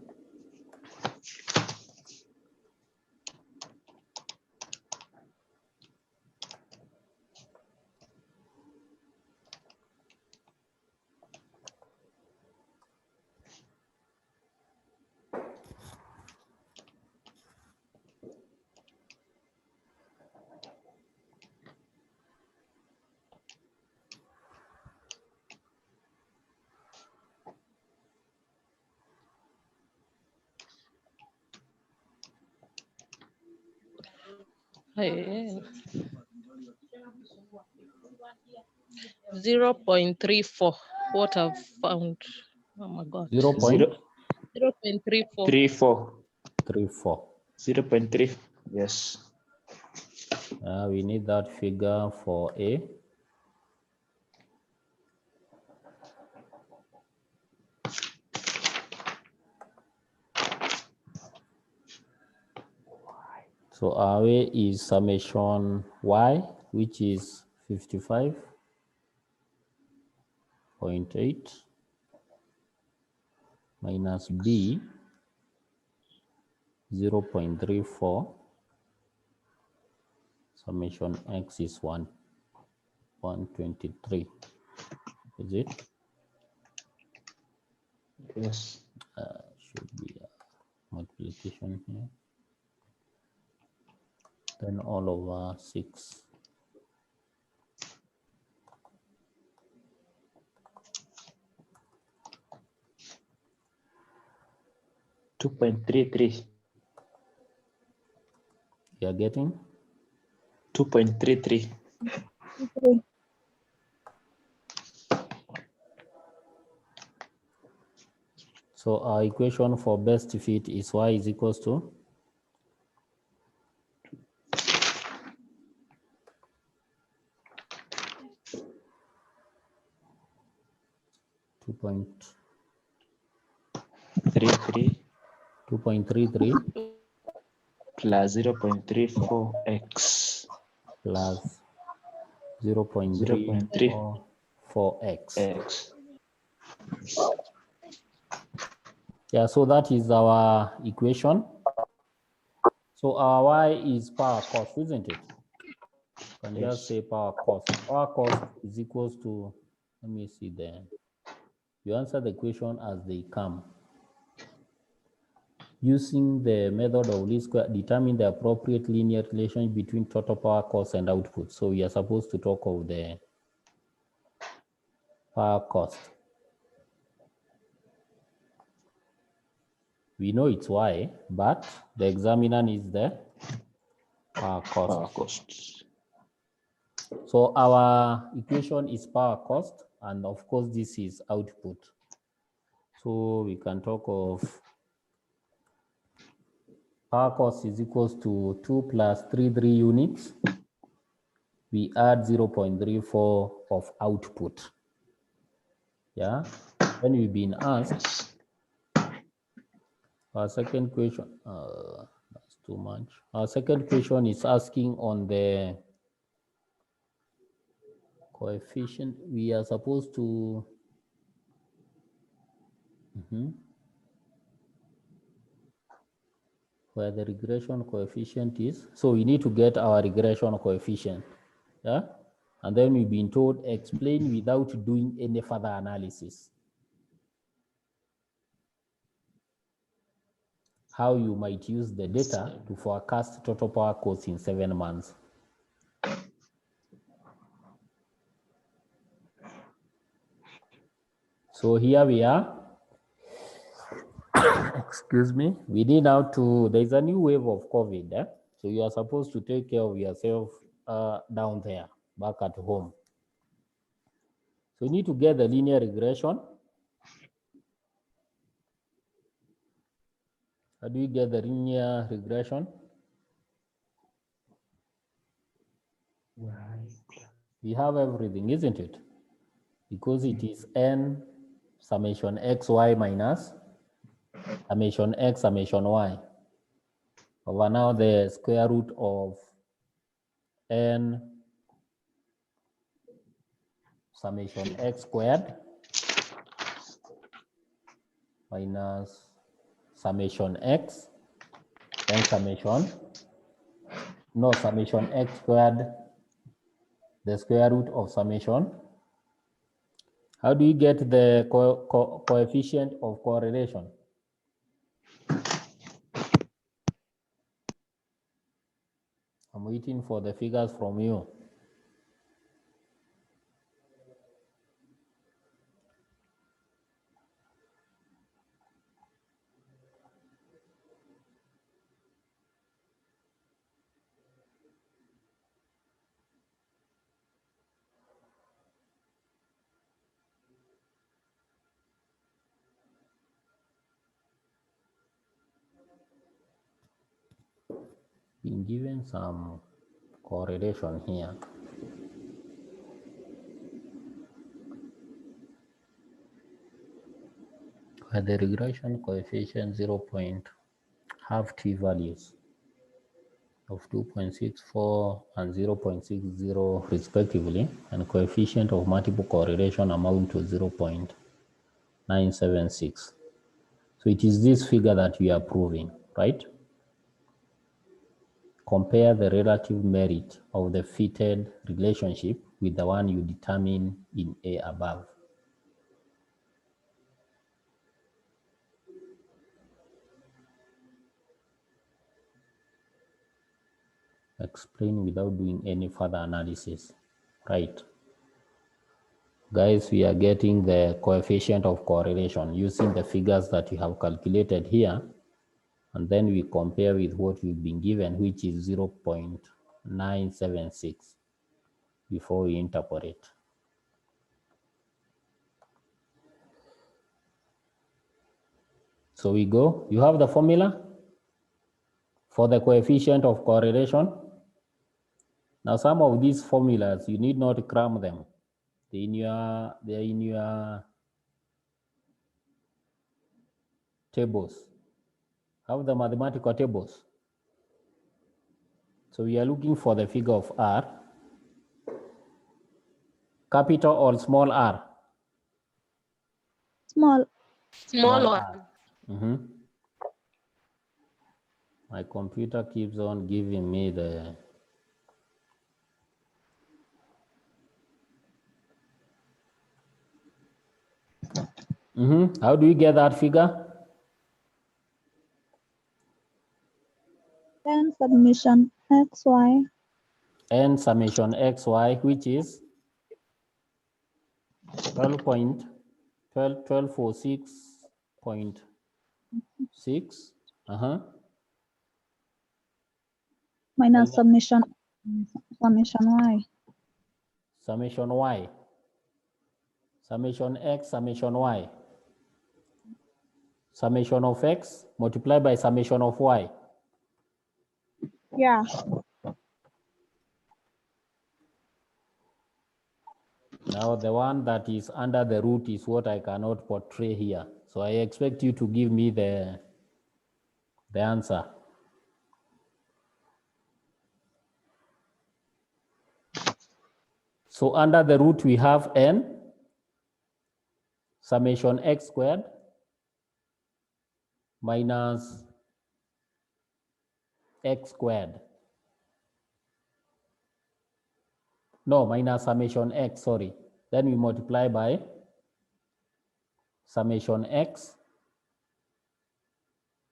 Hey. 0.34. What I've found. Oh my God. 0.34. 0.34. 0.3. Yes. We need that figure for A. So our A is summation Y, which is 55.8 minus B 0.34. Summation X is 123. Is it? Yes. Should be a multiplication here. Then all over 6. $2.33. You are getting? 2.33. So our equation for best fit is Y is equals to 2.33 plus 0.34x plus 0.34x. x. Yeah, so that is our equation. So our Y is power cost, isn't it? You can just say power cost. Power cost is equals to, let me see there. You answer the question as they come. Using the method of least square, determine the appropriate linear relationship between total power cost and output. So we are supposed to talk of the power cost. We know it's Y, but the examiner needs the power cost. Power costs. So our equation is power cost, and of course this is output. So we can talk of power cost is equals to 2 plus 33 units. We add 0.34 of output. Yeah, then we've been asked our second question. That's too much. Our second question is asking on the coefficient. We are supposed to where the regression coefficient is. So we need to get our regression coefficient. Yeah, and then we've been told explain without doing any further analysis how you might use the data to forecast total power cost in 7 months. So here we are. Excuse me. We need now to, there's a new wave of COVID. So you are supposed to take care of yourself down there, back at home. So you need to get the linear regression. How do you get the linear regression? We have everything, isn't it? Because it is n summation xy minus summation x summation y over now the square root of n summation x squared minus summation x, then summation x squared, the square root of summation. How do you get the coefficient of correlation? I'm waiting for the figures from you. Been given some correlation here. Where the regression coefficient 0.5 t-values of 2.64 and 0.60 respectively, and coefficient of multiple correlation amount to 0.976. So it is this figure that we are proving, right? Compare the relative merit of the fitted relationship with the one you determine in A above. Explain without doing any further analysis, right? Guys, we are getting the coefficient of correlation using the figures that you have calculated here, and then we compare with what we've been given, which is 0.976 before we interpolate. So we go, you have the formula for the coefficient of correlation. Now some of these formulas, you need not cram them. They're in your tables. Have the mathematical tables. So we are looking for the figure of R. Capital or small r? Small. Small one. My computer keeps on giving me the How do you get that figure? N summation xy. N summation xy, which is 12.6.6. Minus summation y. summation y, summation x, summation y, summation of x multiplied by summation of y. Yeah. Now the one that is under the root is what I cannot portray here. So I expect you to give me the answer. So under the root we have n summation x squared minus x squared. No, minus summation x, sorry. Then we multiply by summation x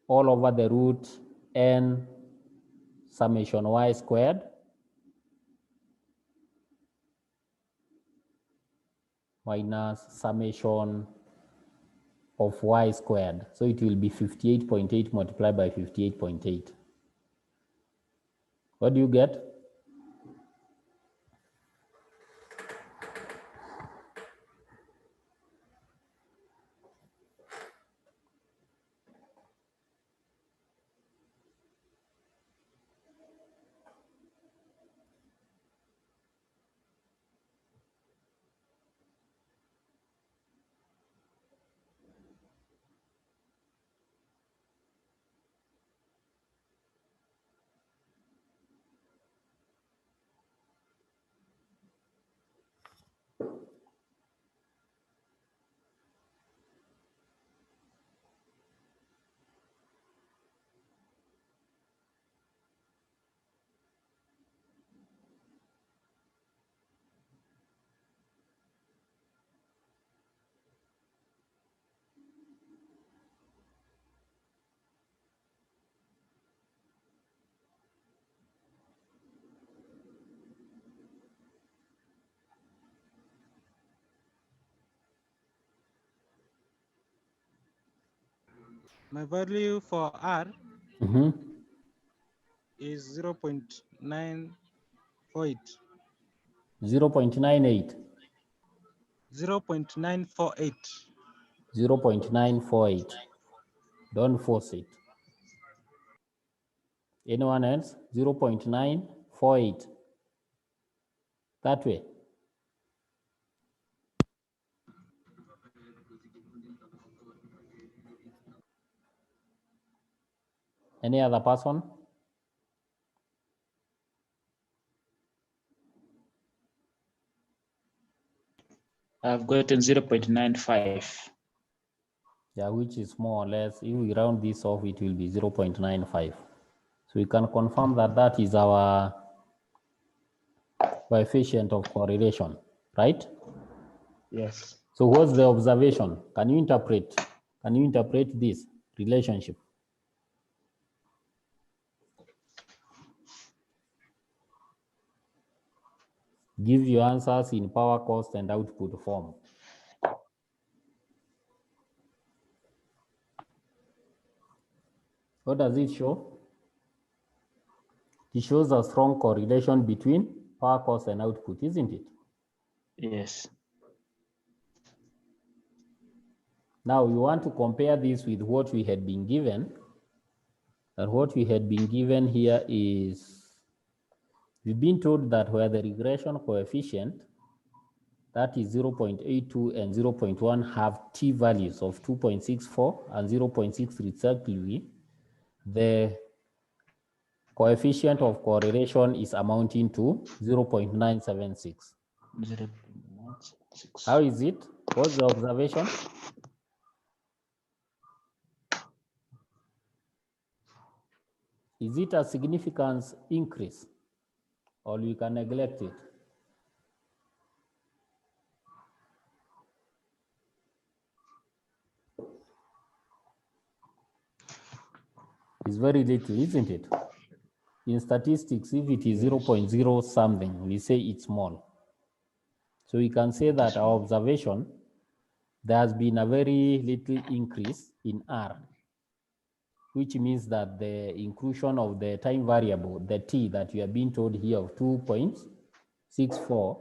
all over the root n summation y squared minus summation of y squared. So it will be 58.8 multiplied by 58.8. What do you get? My value for R is 0.948. 0.98. 0.948. 0.948. Don't force it. Anyone else? 0.948. That way. Any other person? I've gotten 0.95. Yeah, which is more or less, if we round this off, it will be 0.95. So we can confirm that that is our coefficient of correlation, right? Yes. So what's the observation? Can you interpret this relationship? Give your answers in power, cost, and output form. What does it show? It shows a strong correlation between power, cost, and output, isn't it? Yes. Now we want to compare this with what we had been given. And what we had been given here is, we've been told that where the regression coefficient, that is 0.82 and 0.1, have t values of 2.64 and 0.6 respectively, the coefficient of correlation is amounting to 0.976. 0.976. How is it? What's the observation? Is it a significant increase, or we can neglect it? It's very little, isn't it? In statistics, if it is 0.0 something, we say it's small. So we can say that our observation, there has been a very little increase in R, which means that the inclusion of the time variable, the t that you have been told here of 2.64,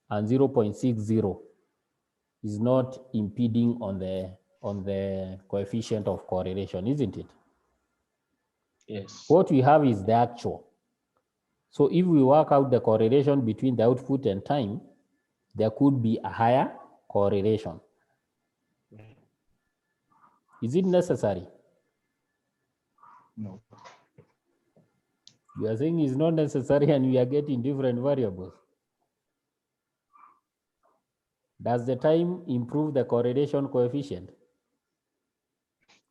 and 0.60 is not impeding on the coefficient of correlation, isn't it? Yes. What we have is the actual. So if we work out the correlation between the output and time, there could be a higher correlation. Is it necessary? No. You are saying it's not necessary and we are getting different variables. Does the time improve the correlation coefficient?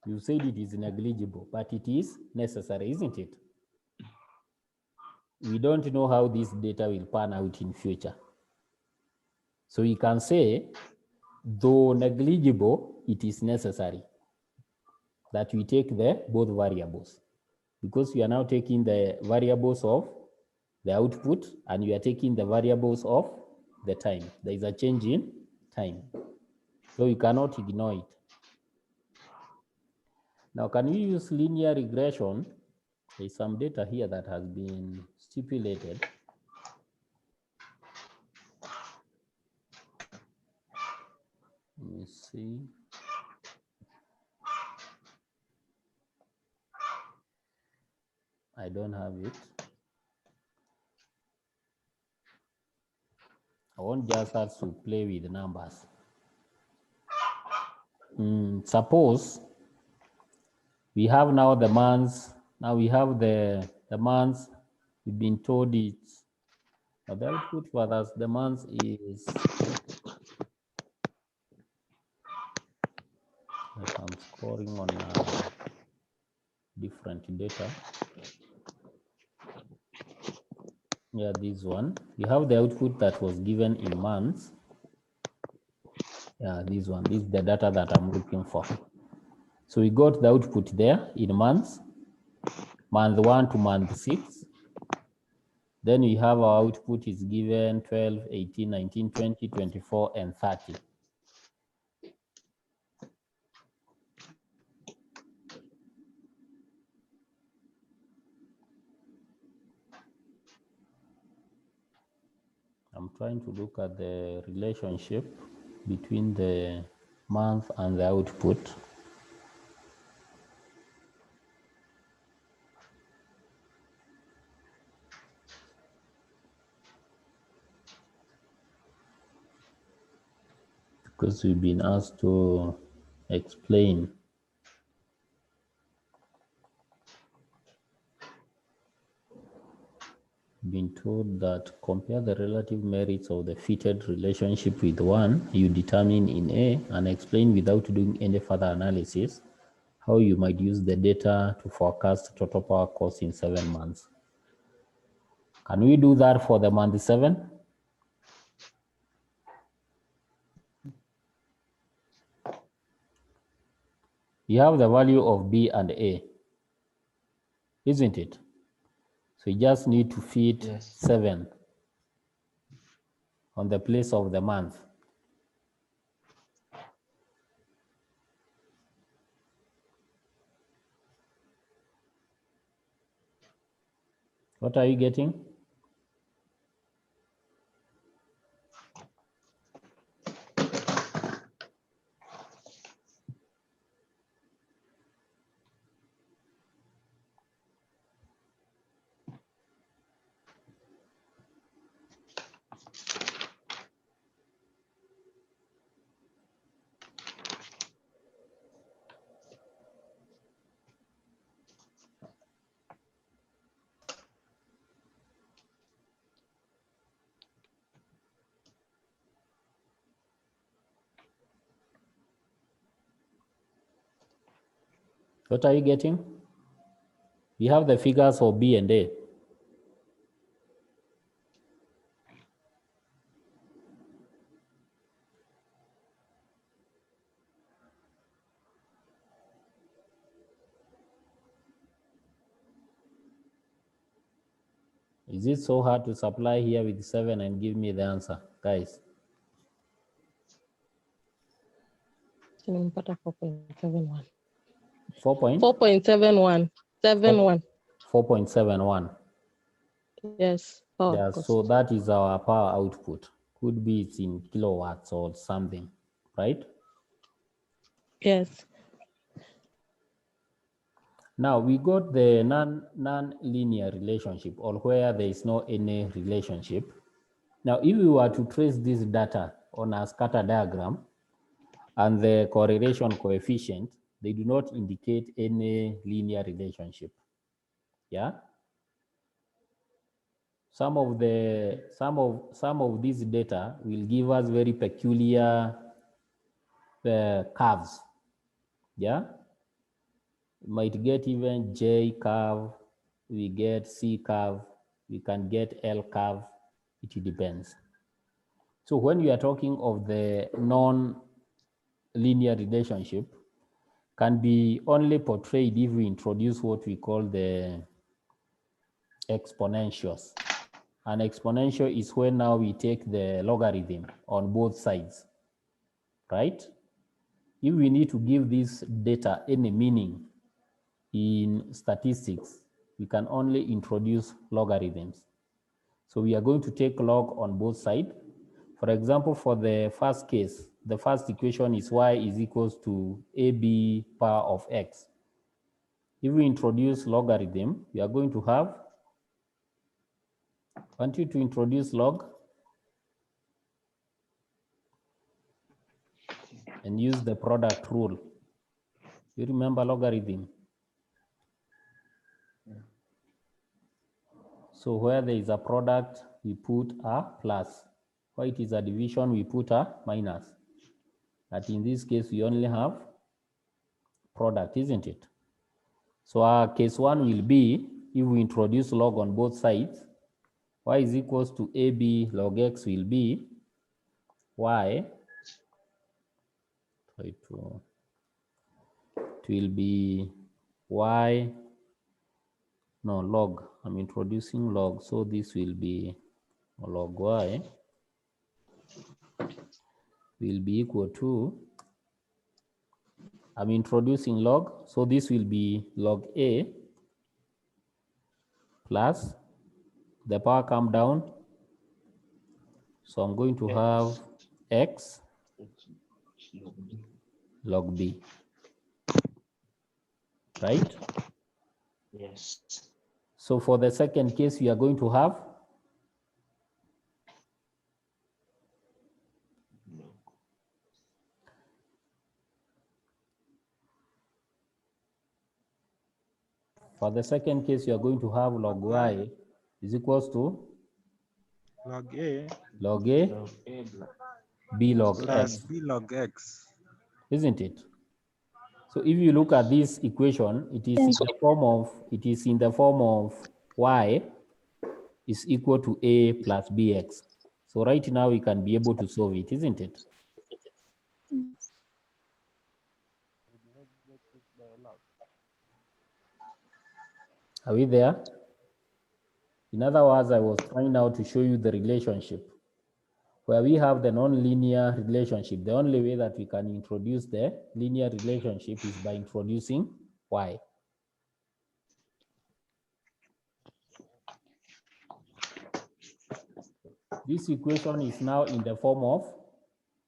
You said it is negligible, but it is necessary, isn't it? We don't know how this data will pan out in future. So we can say, though negligible, it is necessary that we take the both variables, because we are now taking the variables of the output and we are taking the variables of the time. There is a change in time. So you cannot ignore it. Now, can we use linear regression? There's some data here that has been stipulated. Let me see. I don't have it. I want just us to play with the numbers. Suppose we have now the months. Now we have the months. We've been told it's the output for us. The months is. I'm scoring on different data. Yeah, this one. We have the output that was given in months. Yeah, this one. This is the data that I'm looking for. So we got the output there in months, month 1 to month 6. Then we have our output is given 12, 18, 19, 20, 24, and 30. I'm trying to look at the relationship between the month and the output. Because we've been asked to explain. Been told that compare the relative merits of the fitted relationship with one you determine in A and explain without doing any further analysis how you might use the data to forecast total power cost in 7 months. Can we do that for the month 7? You have the value of B and A, isn't it? So you just need to fit 7 on the place of the month. What are you getting? What are you getting? We have the figures for B and A. Is it so hard to supply here with 7 and give me the answer, guys? 4.71. 4.71. 4.71. Yes. Oh, Yeah, so that is our power output Could be it's in kilowatts or something, right? Yes. Now we got the non-linear relationship, or where there is no any relationship. Now, if we were to trace this data on a scatter diagram and the correlation coefficient, they do not indicate any linear relationship. Yeah. Some of these data will give us very peculiar curves. Yeah. We might get even J curve, we get C curve, we can get L curve, it depends. So when we are talking of the non-linear relationship, can be only portrayed if we introduce what we call the exponentials. An exponential is when now we take the logarithm on both sides, right? If we need to give this data any meaning in statistics, we can only introduce logarithms. So we are going to take log on both sides. For example, for the first case, the first equation is y is equals to ab power of x. If we introduce logarithm, we are going to have, I want you to introduce log and use the product rule. You remember logarithm? So where there is a product, we put a plus. Where it is a division, we put a minus. But in this case, we only have product, isn't it? So our case one will be, if we introduce log on both sides, y is equals to ab log x will be y, it will be y, no, log, I'm introducing log, so this will be log y will be equal to, I'm introducing log, so this will be log a plus, the power come down, so I'm going to have x log b, right? Yes. So for the second case, we are going to have log y is equals to Log A log a b log plus x, B log X. isn't it? So if you look at this equation, it is Yes. in the form of y is equal to a plus bx. So right now we can be able to solve it, isn't it? Are we there? In other words, I was trying now to show you the relationship. Where we have the non-linear relationship, the only way that we can introduce the linear relationship is by introducing y. This equation is now in the form of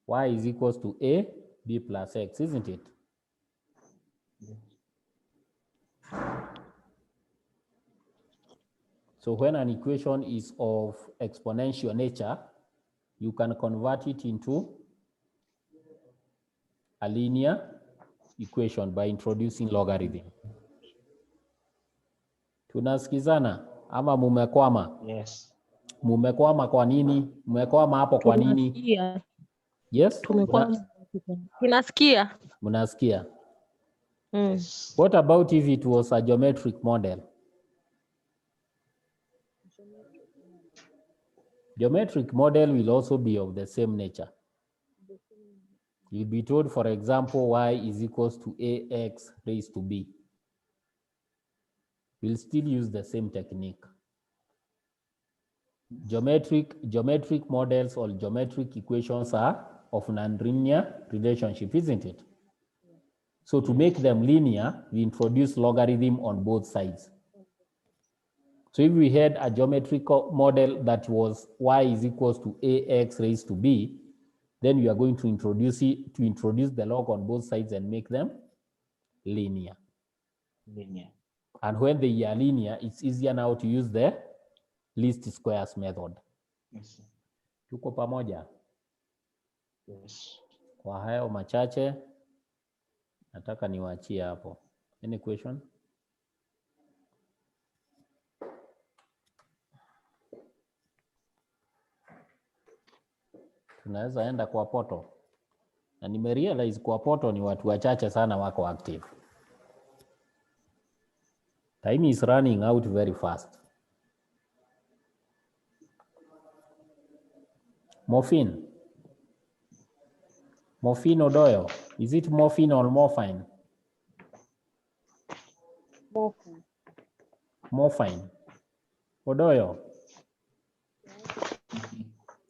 y is equals to a b plus x, isn't it? So when an equation is of exponential nature, you can convert it into a linear equation by introducing logarithm. Tunasikizana ama mumekwama? Yes. Mumekwama kwa nini? Mumekwama hapo kwa nini? Tunasikia. Yes? Tumekuwa tunasikia. Munasikia. Mm. What about if it was a geometric model? Geometric model will also be of the same nature. You'll be told, for example, y is equals to ax raised to b. We'll still use the same technique. Geometric models or geometric equations are of non-linear relationship, isn't it? So to make them linear, we introduce logarithm on both sides. So if we had a geometrical model that was y is equals to ax raised to b, then you are going to introduce the log on both sides and make them linear. Linear. And when they are linear, it's easier now to use the least squares method. Yes. Tuko pamoja? Yes. Kwa hayo machache, nataka niwaachie hapo. Any question? Tunaweza enda kwa poto. Na nimerealize kwa poto ni watu wachache sana wako active. Time is running out very fast. Morphine. Morphine Odoyo. Is it morphine or morphine? Morphine. Morphine. Odoyo.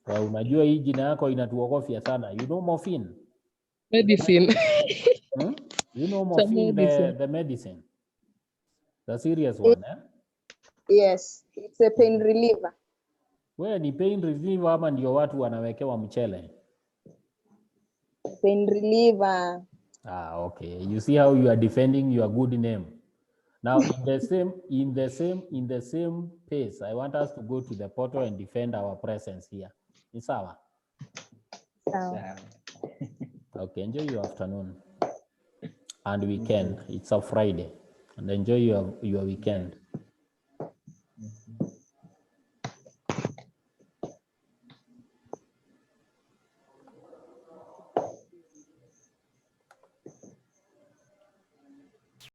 Wa unajua hii jina yako inatuogofya sana. You know morphine? Medicine. Hmm? You know morphine, medicine. the medicine? The serious one, eh? Yes, it's a pain reliever. Wewe ni pain reliever ama ndio watu wanawekewa mchele? Pain reliever. Ah, okay. You see how you are defending your good name. Now, in the same pace, I want us to go to the portal and defend our presence here. Is sawa? Sawa. Okay, enjoy your afternoon and weekend. It's a Friday, and enjoy your weekend.